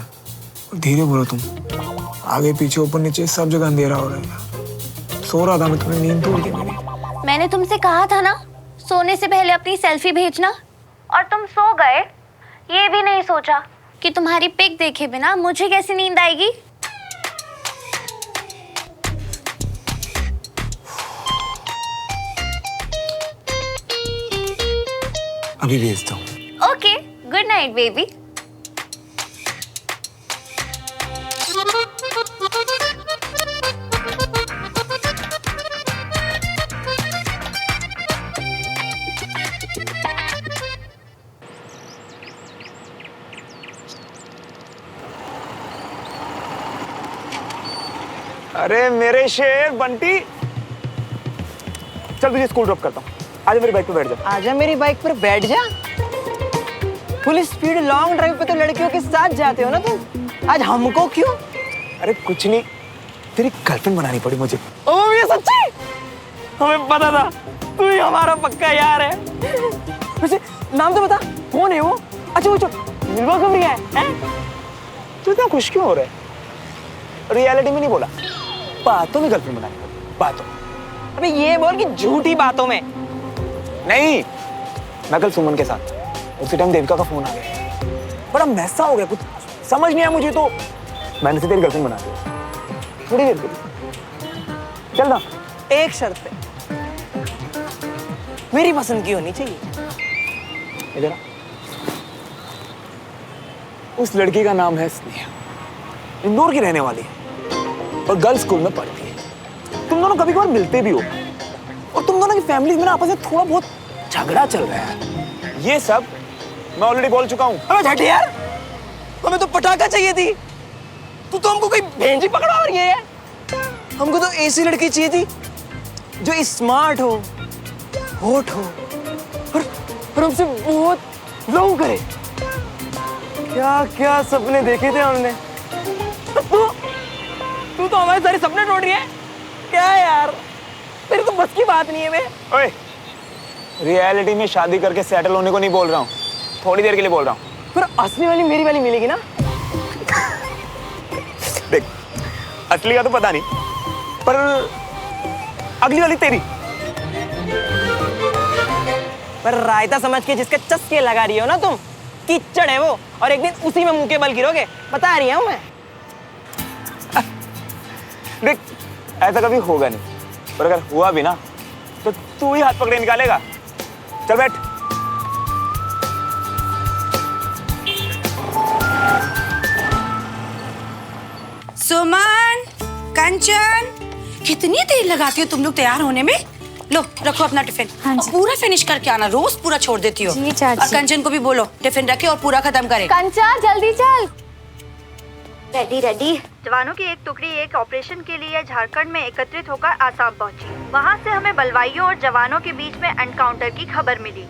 धीरे बोलो तुम। आगे पीछे ऊपर नीचे सब जगह अंधेरा हो रहा है यार। सो रहा था मैं, तुमने नींद तोड़ दी मेरी। मैंने तुमसे कहा था ना सोने से पहले अपनी सेल्फी भेजना, और तुम सो गए। ये भी नहीं सोचा कि तुम्हारी पिक देखे बिना मुझे कैसी नींद आएगी। अभी भेजता हूँ। Okay, good night baby. अरे मेरे शेर बंटी, चल तुझे स्कूल ड्रॉप करता हूँ। आजा मेरी बाइक पे बैठ जा। आजा मेरी बाइक पर बैठ जा। फुल स्पीड लॉन्ग ड्राइव पे तो लड़कियों के साथ जाते हो ना तुम, आज हमको क्यों? अरे कुछ नहीं, तेरी गर्लफ्रेंड बनानी पड़ी मुझे। ओ ये सच्ची? हमें पता था तू ही हमारा पक्का यार है। वैसे नाम तो बता, कौन है वो? अच्छा वो जो मिलवा कब है? तू इतना खुश क्यों हो रहा है? रियलिटी में नहीं बोला, बातों में गर्लफ्रेंड बनानी पड़ी, बातों। अबे ये बोल कि झूठी बातों में नहीं। मैं कल सुमन के साथ, उसी टाइम देविका का फोन आ गया। बड़ा मैसा हो गया, कुछ समझ नहीं आया मुझे, तो मैंने से तेरी गर्लफ्रेंड बना दी थोड़ी देर के लिए। चल ना। एक शर्त पे, मेरी पसंद की होनी चाहिए। इधर उस लड़की का नाम है स्नेहा, इंदौर की रहने वाली है और गर्ल्स स्कूल में पढ़ती है। तुम दोनों कभी कभार मिलते भी हो, और तुम दोनों की फैमिलीज में आपस में थोड़ा बहुत झगड़ा चल रहा है। ये सब मैं ऑलरेडी बोल चुका हूँ। अबे झट यार, हमें तो पटाखा चाहिए थी, तू तो हमको कोई भेंजी पकड़ा रही है। हमको तो ऐसी लड़की चाहिए थी जो स्मार्ट हो, होट हो, और हमसे बहुत लव करे। क्या क्या सपने देखे थे हमने। तू तो हमारे सारे सपने तोड़ रही है क्या यार? तेरी तो बस की बात नहीं है बे। ओए, रियलिटी में शादी करके सेटल होने को नहीं बोल रहा हूँ, थोड़ी देर के लिए बोल रहा हूँ। फिर असली वाली मेरी वाली मिलेगी ना? देख, असली का तो पता नहीं, पर अगली वाली तेरी। पर रायता समझ के जिसके चस्के लगा रही हो ना तुम, कीचड़ है वो, और एक दिन उसी में मुंह के बल गिरोगे, बता रही हूं मैं। देख, ऐसा कभी होगा नहीं, पर अगर हुआ भी ना तो तू ही हाथ पकड़े निकालेगा। चल बैठ। सुमन, कंचन, कितनी देर लगाती हो तुम लोग तैयार होने में? लो रखो अपना टिफिन। हाँ और पूरा फिनिश करके आना, रोज पूरा छोड़ देती हो। जी चाची। और कंचन को भी बोलो टिफिन रखे और पूरा खत्म करे। कंचा जल्दी चल। Ready ready. जवानों की एक टुकड़ी एक ऑपरेशन के लिए झारखंड में एकत्रित होकर आसाम पहुंची। वहां से हमें बलवाइयों और जवानों के बीच में एनकाउंटर की खबर मिली।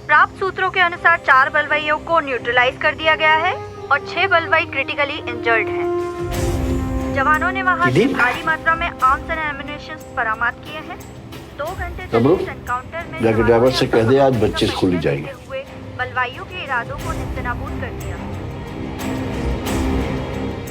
प्राप्त सूत्रों के अनुसार 4 बलवाइयों को न्यूट्रलाइज कर दिया गया है और 6 बलवाई क्रिटिकली इंजर्ड हैं। जवानों ने वहां से भारी मात्रा में आर्म्स एंड एम्युनिशन बरामद किए हैं। 2 घंटे तक इस एनकाउंटर में जाके ड्राइवर से कह दे आज बच्चे स्कूल जाएंगे। बलवाइयों के इरादों को नेस्तनाबूद कर दिया।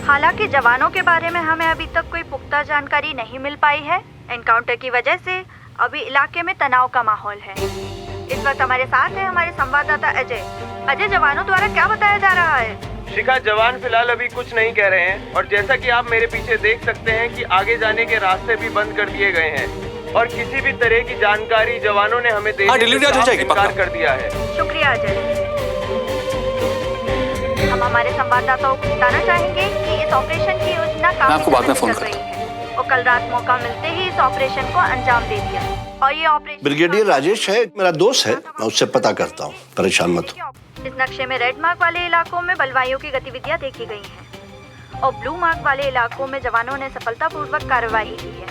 हालांकि जवानों के बारे में हमें अभी तक कोई पुख्ता जानकारी नहीं मिल पाई है। एनकाउंटर की वजह से अभी इलाके में तनाव का माहौल है। इस वक्त हमारे साथ है हमारे संवाददाता अजय। अजय, जवानों द्वारा क्या बताया जा रहा है? शिखा, जवान फिलहाल अभी कुछ नहीं कह रहे हैं, और जैसा कि आप मेरे पीछे देख सकते हैं कि आगे जाने के रास्ते भी बंद कर दिए गए हैं और किसी भी तरह की जानकारी जवानों ने हमें देने से साफ इनकार कर दिया है। शुक्रिया अजय। हम हमारे संवाददाताओं को बताना चाहेंगे कि इस ऑपरेशन की योजना काफी समय से चल रही है और कल रात मौका मिलते ही इस ऑपरेशन को अंजाम दे दिया। और ये ऑपरेशन ब्रिगेडियर राजेश है, मेरा दोस्त है, मैं उससे पता करता हूँ, परेशान मत हो। इस नक्शे में रेड मार्क वाले इलाकों में बलवाइयों की गतिविधियां देखी गई हैं और ब्लू मार्क वाले इलाकों में जवानों ने सफलतापूर्वक कार्रवाई की है।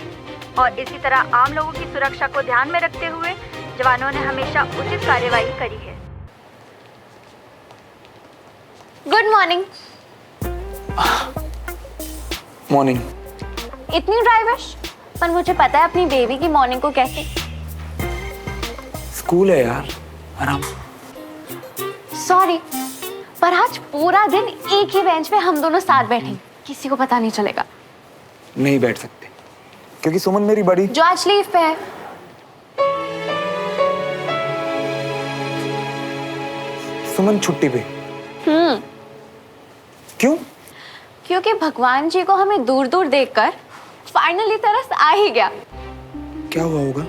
और इसी तरह आम लोगों की सुरक्षा को ध्यान में रखते हुए जवानों ने हमेशा उचित कार्यवाही करी है। Good morning. मॉर्निंग। इतनी ड्राइविश? पर मुझे पता है अपनी बेबी की मॉर्निंग को कैसे। स्कूल है यार, आराम। सॉरी, पर आज पूरा दिन एक ही बेंच पे हम दोनों साथ बैठे, किसी को पता नहीं चलेगा। नहीं बैठ सकते क्योंकि सुमन मेरी बड़ी जो आज लीव पे है। सुमन छुट्टी पे। क्यों? क्योंकि भगवान जी को हमें दूर दूर देखकर फाइनली तरस आ ही गया। क्या हुआ होगा?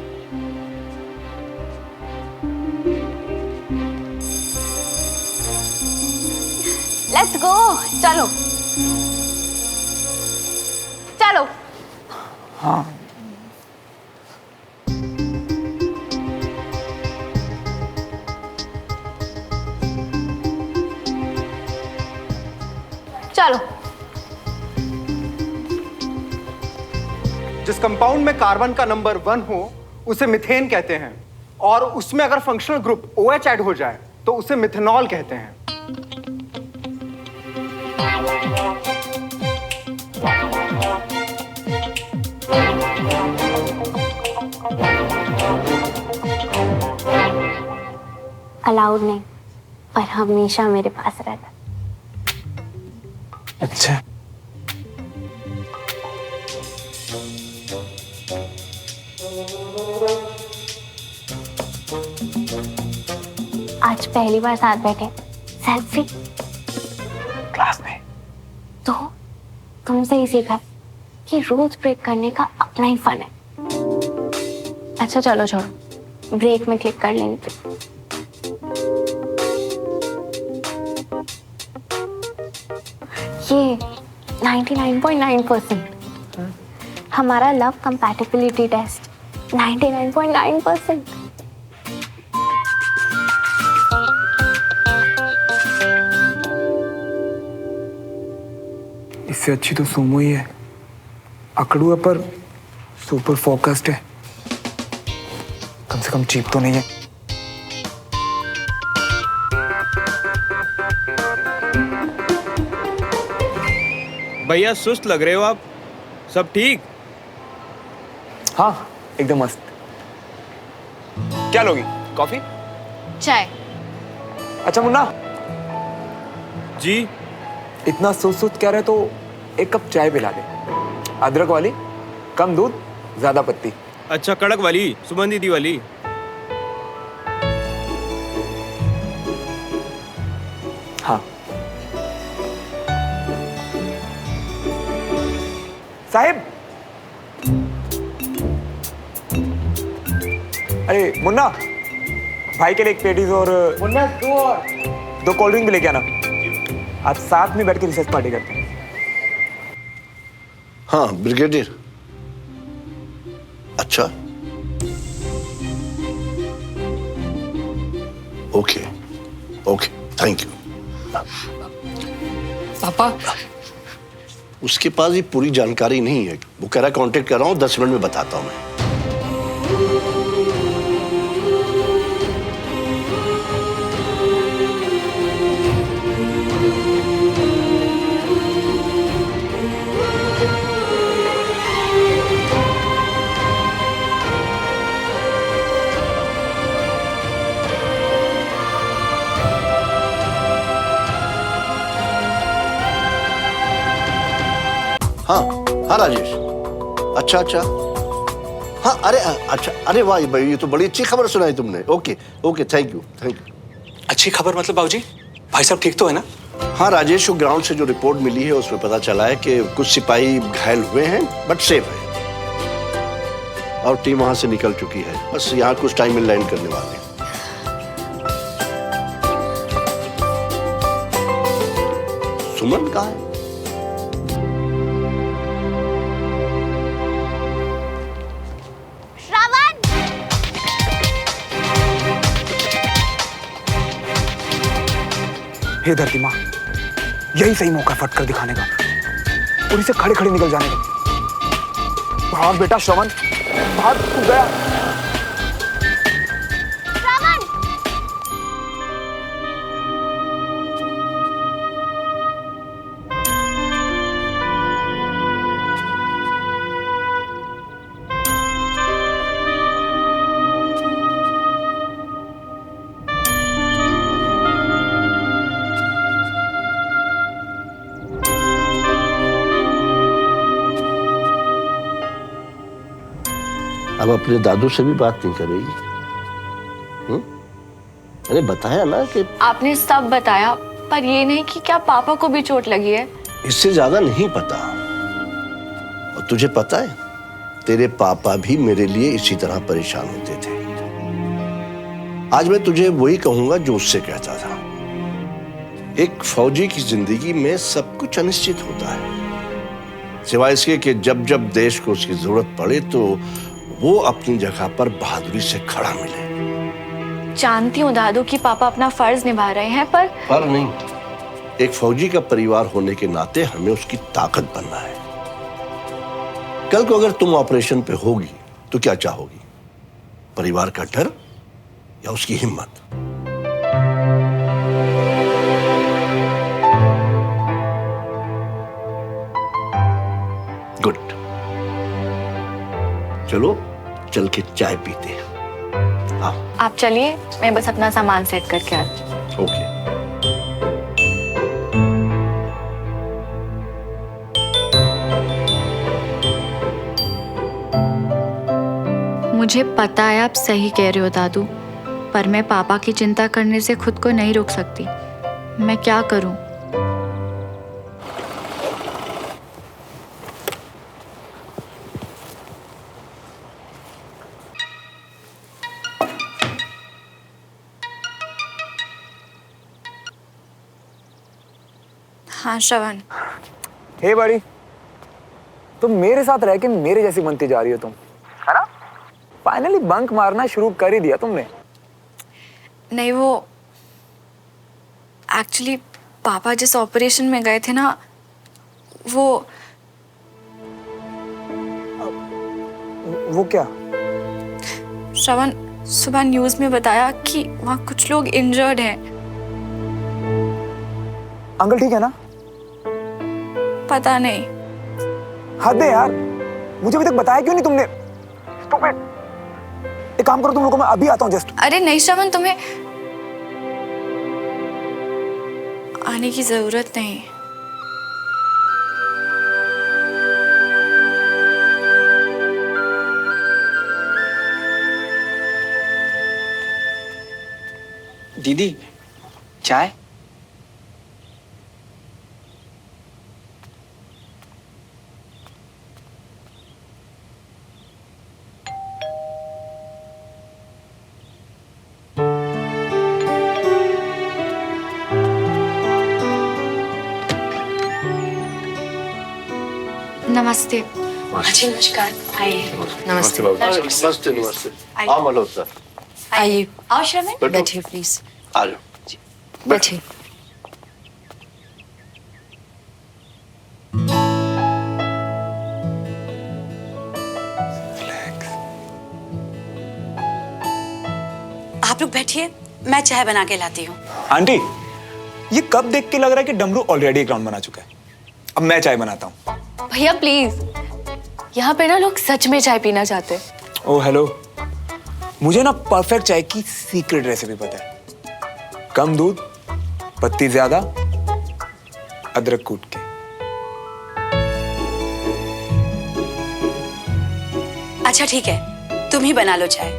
लेट्स गो, चलो चलो। हाँ चलो। जिस कंपाउंड में कार्बन का नंबर 1 हो उसे मिथेन कहते हैं, और उसमें अगर फंक्शनल ग्रुप OH ऐड हो जाए तो उसे मिथेनॉल कहते हैं। अलाउड नहीं, पर हमेशा मेरे पास रहता। अच्छा। आज पहली बार साथ बैठे, सेल्फी क्लास में। तो तुमसे ही सीखा कि रूल्स ब्रेक करने का अपना ही फन है। अच्छा चलो छोड़ो, ब्रेक में क्लिक कर लेंगे। ये 99.9% हमारा लव कंपैटिबिलिटी टेस्ट 99.9%। इससे अच्छी तो सुमो ही है। अकड़ू है पर सुपर फोकस्ड है। कम से कम चीप तो नहीं है। भैया सुस्त लग रहे हो आप, सब ठीक? हाँ एकदम मस्त। क्या लोगी, कॉफी? चाय। अच्छा मुन्ना जी। इतना सोच सोच क्या रहे तो एक कप चाय पिला दे, अदरक वाली, कम दूध ज्यादा पत्ती। अच्छा कड़क वाली, सुमन दीदी वाली? हाँ। साहिब, अरे मुन्ना, भाई के लिए एक पेटीज और मुन्ना दो कोल्ड ड्रिंक भी लेके आना। आज साथ में बैठ के रिसर्च पार्टी करते हैं। हाँ ब्रिगेडियर। अच्छा ओके ओके, थैंक यू। पापा उसके पास ये पूरी जानकारी नहीं है, वो कह रहा है कांटेक्ट कर रहा हूँ, 10 मिनट में बताता हूँ मैं। हाँ हाँ राजेश, अच्छा अच्छा, हाँ अरे अच्छा, अरे वाह भाई ये तो बड़ी अच्छी खबर सुनाई तुमने। Okay okay, thank you thank you. अच्छी खबर मतलब बाबूजी, भाई साहब ठीक तो है ना? हाँ राजेश, वो ग्राउंड से जो रिपोर्ट मिली है उसमें पता चला है कि कुछ सिपाही घायल हुए हैं बट सेफ है, और टीम वहां से निकल चुकी है। बस यहाँ कुछ टाइम में लैंड करने वाले हैं। सुमन कहाँ है? हे धरती माँ, यही सही मौका फटकर दिखाने का और इसे खड़े खड़े निकल जाने का। भाग बेटा श्रवण, भाग, तू गया। अपने दादू से भी बात नहीं करेगी? अरे बताया ना कि आपने सब बताया, पर ये नहीं कि क्या पापा को भी चोट लगी है। इससे ज्यादा नहीं पता। और तुझे पता है, तेरे पापा भी मेरे लिए इसी तरह परेशान होते थे। आज मैं तुझे वही कहूंगा जो उससे कहता था। एक फौजी की जिंदगी में सब कुछ अनिश्चित होता है, सिवाय इसके कि जब जब देश को उसकी जरूरत पड़े तो वो अपनी जगह पर बहादुरी से खड़ा मिले। जानती हूँ दादू कि पापा अपना फर्ज निभा रहे हैं, पर नहीं, एक फौजी का परिवार होने के नाते हमें उसकी ताकत बनना है। कल को अगर तुम ऑपरेशन पे होगी तो क्या चाहोगी? परिवार का डर या उसकी हिम्मत? गुड। चलो चल के चाय पीते हैं। आप चलिए, मैं बस अपना सामान सेट करके आती हूँ। ओके। मुझे पता है आप सही कह रहे हो दादू, पर मैं पापा की चिंता करने से खुद को नहीं रोक सकती। मैं क्या करूं? हाँ श्रवण। हे बड़ी, तुम मेरे साथ रह के मेरे जैसी बनती जा रही हो तुम, है ना? फाइनली बंक मारना शुरू कर ही दिया तुमने। नहीं, वो एक्चुअली पापा जिस ऑपरेशन में गए थे ना, वो क्या? श्रवण, सुबह न्यूज़ में बताया कि वहाँ कुछ लोग इंजर्ड हैं। अंकल ठीक है ना? पता नहीं। हद है यार, मुझे अभी तक बताया क्यों नहीं तुमने? Stupid. एक काम करो तुम लोगों, मैं अभी आता हूँ जस्ट। अरे नहीं श्रवण, तुम्हें आने की जरूरत नहीं। दीदी, चाय? नमस्ते। जी नमस्कार। आइए। नमस्ते। नमस्ते नमस्ते। आओ मल्होत्रा। आइए। आओ श्रवण। बैठिए प्लीज। आ जाओ। बैठिए। आप लोग बैठिए, मैं चाय बना के लाती हूँ। आंटी, ये कब देख के लग रहा है कि डमरू ऑलरेडी एक राउंड बना चुका है। अब मैं चाय बनाता हूँ। भैया प्लीज, यहाँ पे ना लोग सच में चाय पीना चाहते हैं। ओह हेलो, मुझे ना परफेक्ट चाय की सीक्रेट रेसिपी पता है। कम दूध, पत्ती ज्यादा, अदरक कूट के। अच्छा ठीक है, तुम ही बना लो चाय।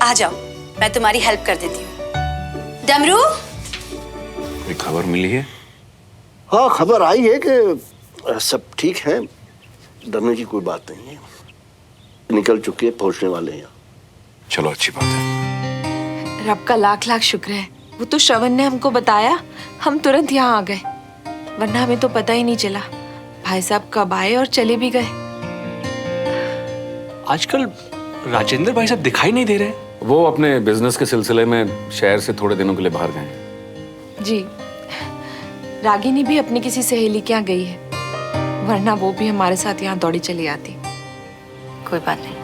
आ जाओ, मैं तुम्हारी हेल्प कर देती हूँ। डमरू, कोई खबर मिली है? हाँ, खबर आई है कि सब ठीक है, डरने की कोई बात नहीं है। निकल चुके हैं, पहुंचने वाले हैं। चलो अच्छी बात है। रब का लाख लाख शुक्र है, वो तो श्रवण ने हमको बताया, हम तुरंत यहाँ आ गए, वरना हमें तो पता ही नहीं चला भाई साहब कब आए और चले भी गए। आजकल राजेंद्र भाई साहब दिखाई नहीं दे रहे। वो अपने बिजनेस के सिलसिले में शहर से थोड़े दिनों के लिए बाहर गए। जी, रागिनी भी अपनी किसी सहेली के यहाँ गई है, वरना वो भी हमारे साथ यहाँ दौड़ी चली आती। कोई बात नहीं।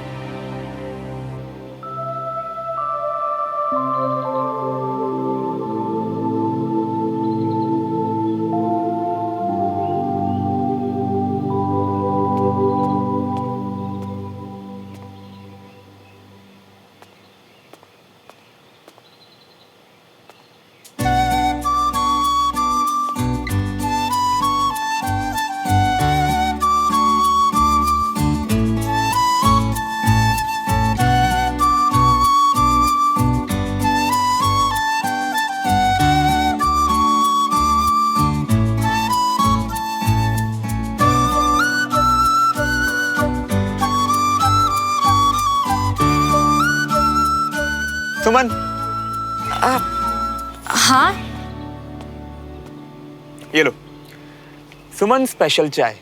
हाँ ये लो, सुमन स्पेशल चाय।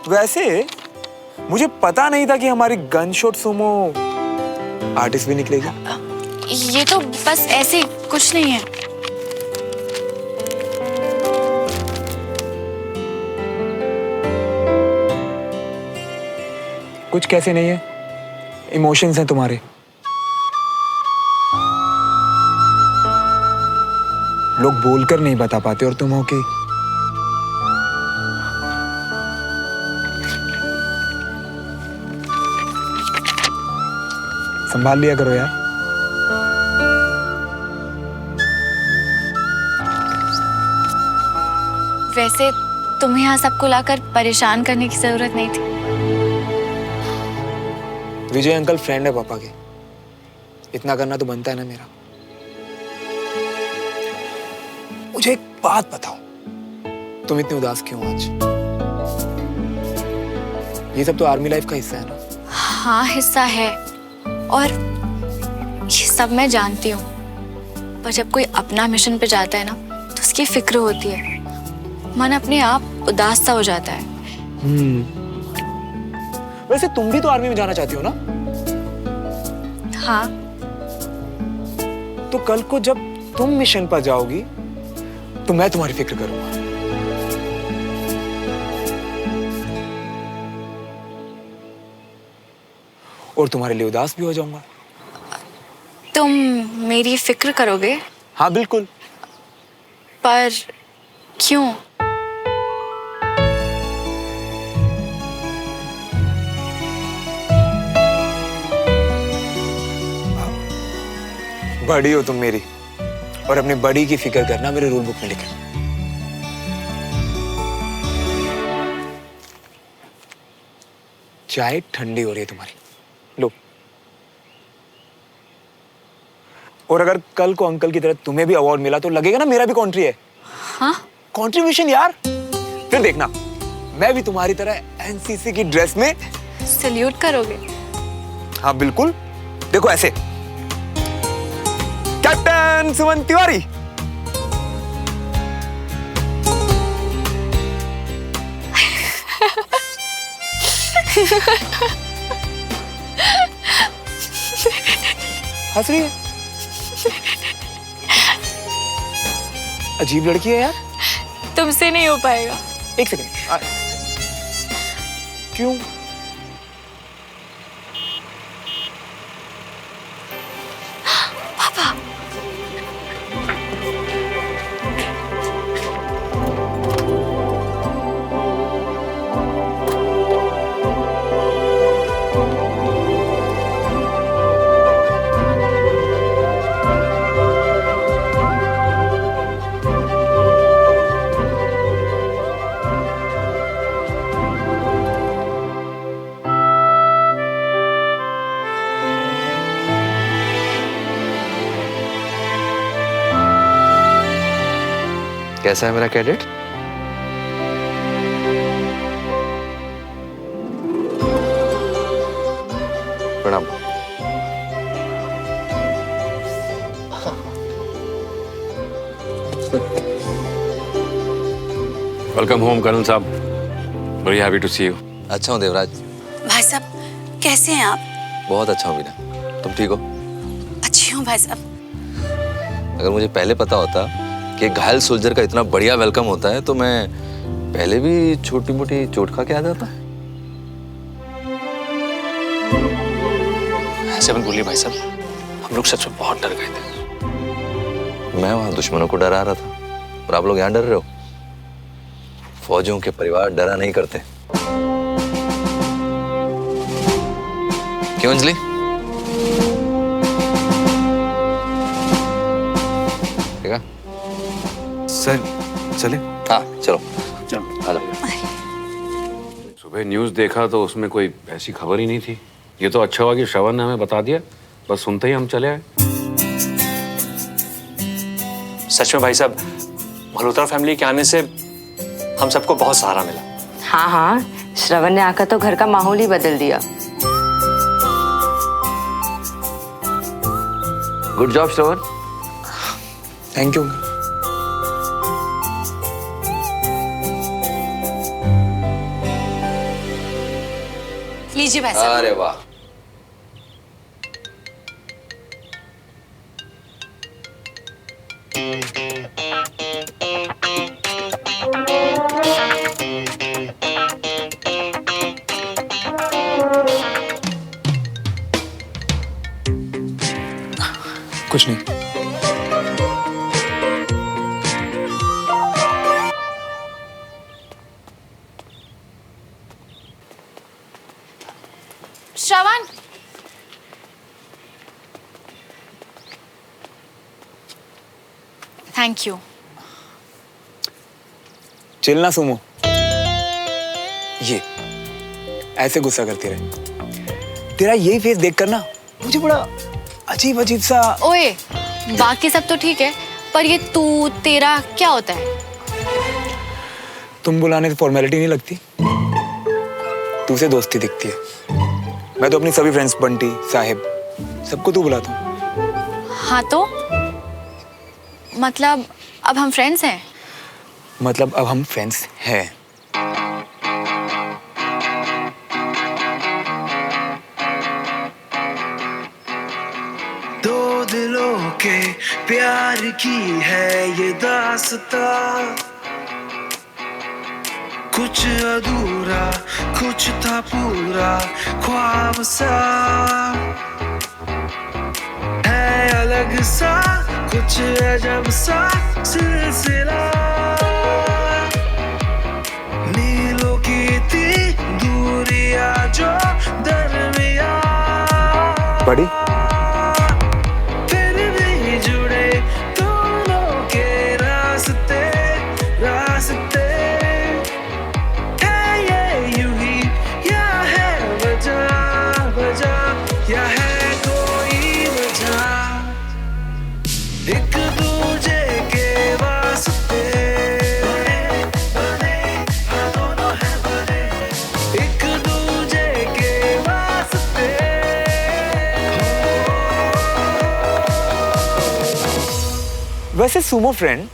वैसे मुझे पता नहीं था कि हमारी गन शॉट सुमो आर्टिस्ट भी निकलेगी। ये तो बस ऐसे कुछ नहीं है। कुछ कैसे नहीं है, इमोशंस हैं तुम्हारे। लोग बोलकर नहीं बता पाते और तुम हो कि संभाल लिया करो यार। वैसे तुम्हें यहाँ सबको लाकर परेशान करने की जरूरत नहीं थी। विजय अंकल फ्रेंड है पापा के, इतना करना तो बनता है ना मेरा। मुझे एक बात बताओ, तुम इतने उदास क्यों आज? ये सब तो आर्मी लाइफ का हिस्सा है ना? हाँ हिस्सा है, और ये सब मैं जानती हूँ, पर जब कोई अपना मिशन पे जाता है ना तो उसकी फिक्र होती है, मन अपने आप उदास सा हो जाता है। वैसे तुम भी तो आर्मी में जाना चाहती हो ना? हाँ। तो कल को जब तुम मिशन पर जाओगी तो मैं तुम्हारी फिक्र करूंगा। और तुम्हारे लिए उदास भी हो जाऊंगा। तुम मेरी फिक्र करोगे? हाँ बिल्कुल। पर क्यों? बड़ी हो तुम मेरी, और अपनी बड़ी की फिक्र करना मेरे रूल बुक में लिखा। चाय ठंडी हो रही है तुम्हारी, लो। और अगर कल को अंकल की तरह तुम्हें भी अवार्ड मिला तो लगेगा ना मेरा भी कॉन्ट्री है। हाँ? कॉन्ट्रीब्यूशन यार। फिर देखना, मैं भी तुम्हारी तरह एनसीसी की ड्रेस में सैल्यूट करोगे? हाँ बिल्कुल। देखो ऐसे, कैप्टन सुमन तिवारी। हंस रही है? अजीब लड़की है यार। तुमसे नहीं हो पाएगा। एक सेकंड। क्यों? पापा। कैसा है मेरा कैडेट? प्रणाम। वेलकम होम कर्नल साहब, very happy to see you. अच्छा हूँ देवराज। भाई साहब कैसे हैं आप? बहुत अच्छा हूँ बीना, तुम ठीक हो? अच्छी हूँ भाई साहब। अगर मुझे पहले पता होता कि घायल सोल्जर का इतना बढ़िया वेलकम होता है तो मैं पहले भी छोटी मोटी चोट खा के आ जाता। ऐसे मत बोलिए भाई साहब, हम लोग सच में बहुत डर गए थे। मैं वहां दुश्मनों को डरा रहा था, और आप लोग यहाँ डर रहे हो। फौजियों के परिवार डरा नहीं करते। क्यों अंजलि? ठीक है सर, चले? हाँ चलो चलो आ जाओ। सुबह न्यूज़ देखा तो उसमें कोई ऐसी खबर ही नहीं थी। ये तो अच्छा हुआ कि श्रवण ने हमें बता दिया, बस सुनते ही हम चले आए। सच में भाई साहब, मल्होत्रा फैमिली के आने से हम सबको बहुत सहारा मिला। हाँ हाँ, श्रवण ने आकर तो घर का माहौल ही बदल दिया। Good job Shravan. Thank you. लीजिए भाई साहब। अरे वाह। कुछ नहीं। श्रवण, थैंक यू। चिल ना सुमो, ये ऐसे गुस्सा करती रहे। तेरा यही फेस देखकर ना मुझे बड़ा अजीब अजीब सा। ओए, बाकी सब तो ठीक है, पर ये तू तेरा क्या होता है? तुम बुलाने से फॉर्मेलिटी नहीं लगती, तू से दोस्ती दिखती है। मैं तो अपनी सभी फ्रेंड्स बंटी, साहिब, सबको तू बुलाता हूँ। हाँ तो मतलब अब हम फ्रेंड्स हैं? मतलब अब हम फ्रेंड्स हैं। दो दिलों के प्यार की है ये दास्तां, कुछ अधूरा कुछ था पूरा ख्वाब सा, है अलग सा कुछ अजब सा सिलसिला, मीलों की थी दूरियां जो दरमिया, बड़ी फिर भी जुड़े दोनों के रास्ते रास्ते, है ये यूं ही या है वजह वजह या है कोई वजह, एक दूजे के वास्ते बने हाँ दोनों है बने, एक दूजे के वास्ते। वैसे सुमो फ्रेंड,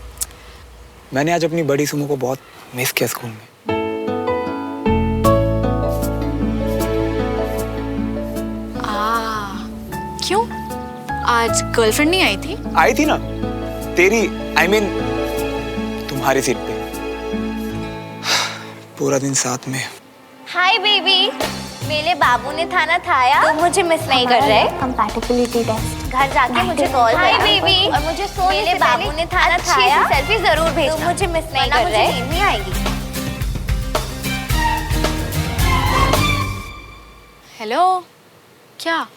मैंने आज अपनी बड़ी सुमो को बहुत मिस किया स्कूल में। क्यों? आज गर्लफ्रेंड नहीं आई थी? आई थी ना, तेरी I mean, तुम्हारी सीट पे। पूरा दिन साथ में। हाय बेबी, मेरे बाबू ने खाना खाया तो मुझे मिस नहीं कर रहे। कंपैटिबिलिटी टेस्ट घर जाके मुझे कॉल हाय बेबी, और मुझे सोने से बाबू ने खाना खाया सेल्फी जरूर भेजना, तो मुझे मिस नहीं कर रहे। नींद नहीं आएगी। हेलो, क्या?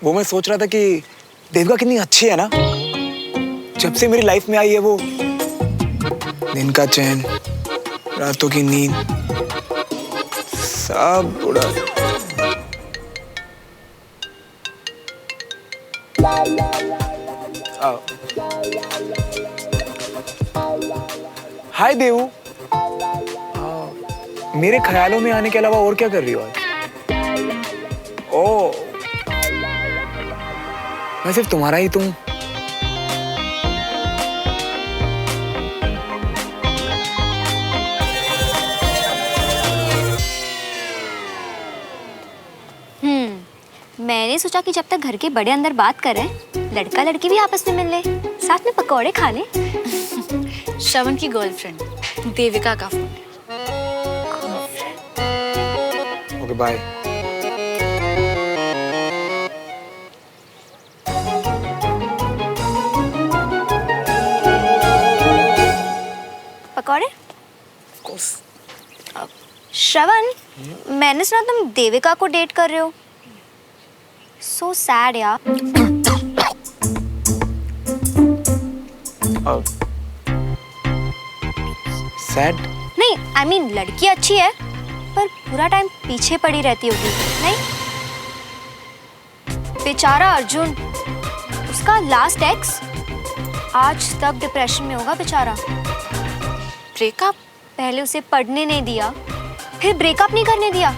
वो मैं सोच रहा था कि देविका कितनी अच्छी है ना, जब से मेरी लाइफ में आई है वो, दिन का चैन, रातों की नींद, सब उड़ा। हाय देवू, मेरे ख्यालों में आने के अलावा और क्या कर रही हो आज? ओ, मैं सिर्फ तुम्हारा ही तुम। मैंने सोचा कि जब तक घर के बड़े अंदर बात कर रहे हैं, लड़का लड़की भी आपस में मिल ले, साथ में पकौड़े खा ले। श्रवण की गर्लफ्रेंड देविका का फोन है। Okay bye. पकौड़े? श्रवण, मैंने सुना तुम देविका को डेट कर रहे हो। सो सैड यार। सैड? नहीं, I mean, लड़की अच्छी है, पर पूरा टाइम पीछे पड़ी रहती होगी, नहीं? बेचारा अर्जुन, उसका लास्ट एक्स आज तक डिप्रेशन में होगा बेचारा। ब्रेकअप? पहले उसे पढ़ने नहीं दिया, फिर ब्रेकअप नहीं करने दिया,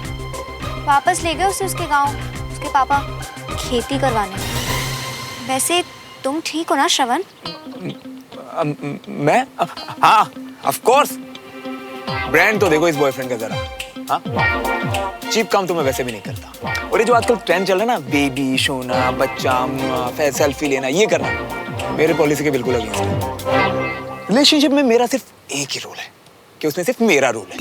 वापस ले गए उसे उसके गांव, उसके पापा खेती करवाने। वैसे तुम ठीक हो ना श्रवण? मैं? हाँ, ऑफ कोर्स। ब्रांड तो देखो इस बॉयफ्रेंड का जरा। हाँ, चीप काम तो मैं वैसे भी नहीं करता। और ये जो आजकल ट्रेंड चल रहा है ना, बेबी सोना, बच्चा, सेल्फी लेना, ये करना मेरे पॉलिसी के बिल्कुल अगेंस्ट है। रिलेशनशिप में मेरा सिर्फ एक ही रोल है कि उसमें सिर्फ मेरा रोल है।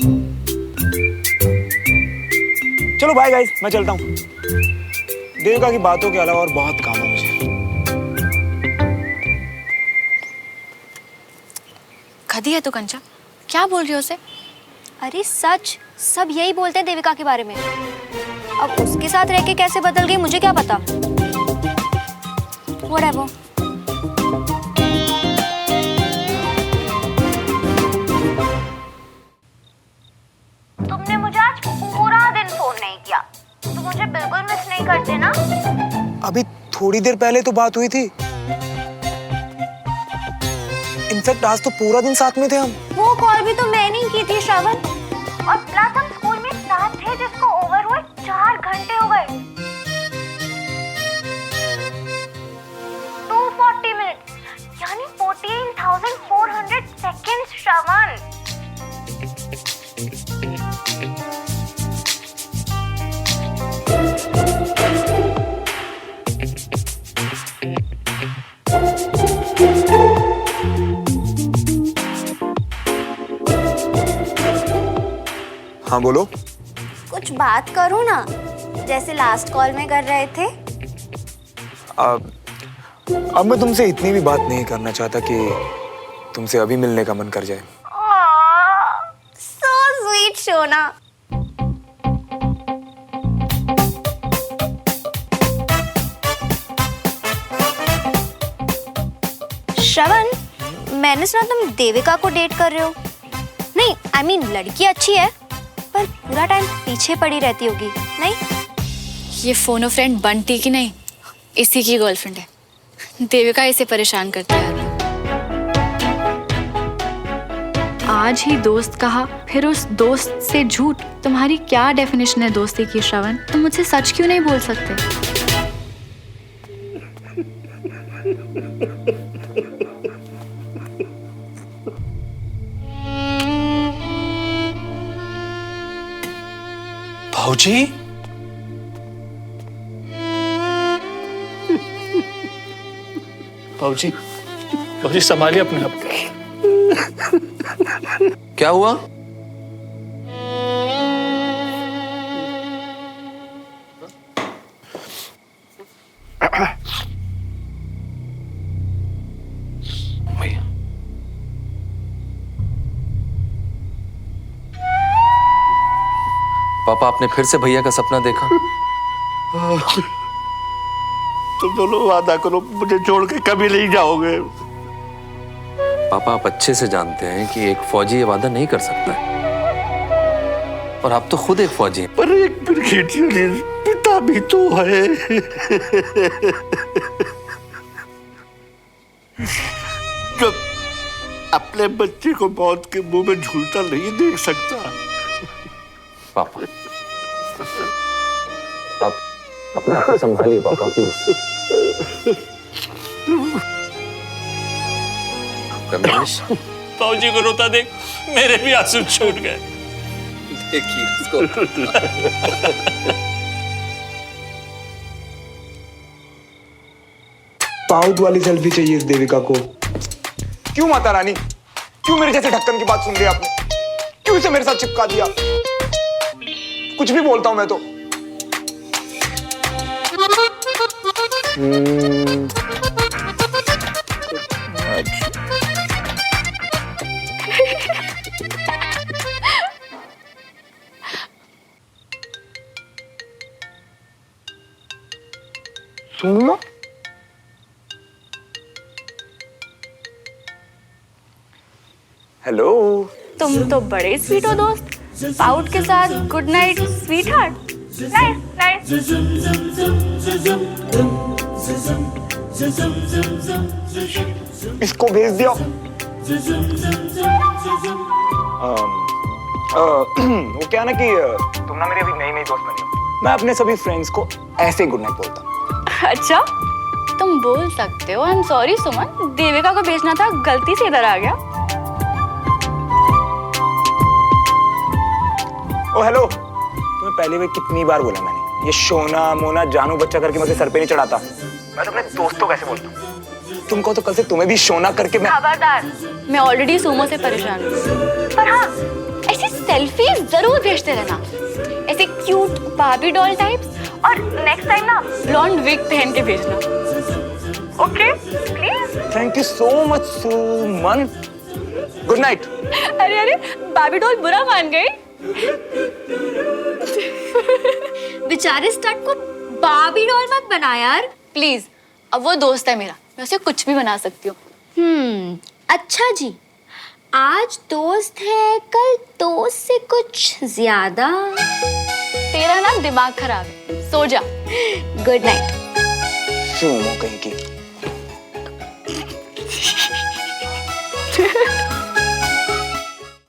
चलो बाय गाइस, मैं चलता हूँ। देविका की बातों के अलावा और बहुत काम है मुझे। खदी है तो कंचा, क्या बोल रही हो उसे? अरे सच, सब यही बोलते हैं देविका के बारे में। अब उसके साथ रह के कैसे बदल गई मुझे क्या पता। Whatever. तुमने मुझे आज पूरा दिन फोन नहीं किया, तुम मुझे बिल्कुल मिस नहीं करते ना? अभी थोड़ी देर पहले तो बात हुई थी। इनफैक्ट आज तो पूरा दिन साथ में थे हम। वो कॉल भी तो मैं नहीं की थी श्रवण, और प्लस हम स्कूल में साथ थे जिसको ओवर हुए 4 घंटे हो गए। 240 मिनट्स यानी 14,400 सेकेंड्स श्रवण। हाँ बोलो। कुछ बात करो ना, जैसे लास्ट कॉल में कर रहे थे। अब मैं तुमसे इतनी भी बात नहीं करना चाहता कि तुमसे अभी मिलने का मन कर जाए। सो स्वीट सोना। श्रवण, मैंने सुना तुम देविका को डेट कर रहे हो। नहीं, I mean, लड़की अच्छी है पर पूरा टाइम पीछे पड़ी रहती होगी, नहीं? ये फोनो फ्रेंड बंटी की नहीं, इसी की गर्लफ्रेंड है। देविका इसे परेशान करती है। आज ही दोस्त कहा, फिर उस दोस्त से झूठ। तुम्हारी क्या डेफिनेशन है दोस्ती की श्रवण? तुम मुझसे सच क्यों नहीं बोल सकते? भाऊजी, भाऊजी, भाऊजी संभालिए अपने आप को। क्या हुआ? पापा, आपने फिर से भैया का सपना देखा? तुम दोनों वादा करो, मुझे छोड़ के कभी नहीं जाओगे। पापा, आप अच्छे से जानते हैं कि एक फौजी ये वादा नहीं कर सकता है, और आप तो खुद एक फौजी हैं। पर एक ब्रिगेडियर पिता भी तो है। जब अपने बच्चे को मौत के मुंह में झूलता नहीं देख सकता। पापा, आप अपने आप को संभालिए पापा, प्लीज। रमेश, भाऊजी को रोता देख मेरे भी आंसू छूट गए। देखिए इसको। पाउट वाली सेल्फी चाहिए इस देविका को। क्यों माता रानी, क्यों मेरे जैसे ढक्कन की बात सुन रही आपने? क्यों इसे मेरे साथ चिपका दिया? कुछ भी बोलता हूं मैं तो। सुन लो। हेलो। तुम तो बड़े स्वीट हो दोस्त। पाउट के साथ good night sweet heart. Nice nice. इसको भेज दिया। वो क्या ना कि तुम ना मेरी अभी नई दोस्त बनी हो, मैं अपने सभी फ्रेंड्स को ऐसे ही गुड नाइट बोलता हूँ। अच्छा, तुम बोल सकते हो। आई एम सॉरी सुमन, देविका को भेजना था, गलती से इधर आ गया। ओ हेलो, तुम्हें पहले भी कितनी बार बोला मैंने, ये सोना मोना जानू बच्चा करके मुझे सर पे नहीं चढ़ाता। मैं तो अपने दोस्तों कैसे बोलता हूँ। तुमको तो कल से तुम्हें भी सोना करके मैं खबरदार, मैं ऑलरेडी सुमो से परेशान हूँ। पर हाँ, ऐसी सेल्फी जरूर भेजते रहना, ऐसे क्यूट बार्बी डॉल टाइप्स, और नेक्स्ट टाइम ना ब्लॉन्ड विग पहन के भेजना। Okay please. Thank you so much Suman, good night. अरे अरे, बार्बी डॉल बुरा मान गई। बेचारे स्टड को बार्बी डॉल मत बना यार प्लीज। अब वो दोस्त है मेरा, मैं उसे कुछ भी बना सकती हूँ। अच्छा जी, आज दोस्त है, कल दोस्त से कुछ ज्यादा। तेरा ना दिमाग खराब है, सो जा। Good night. सुमो कहीं की।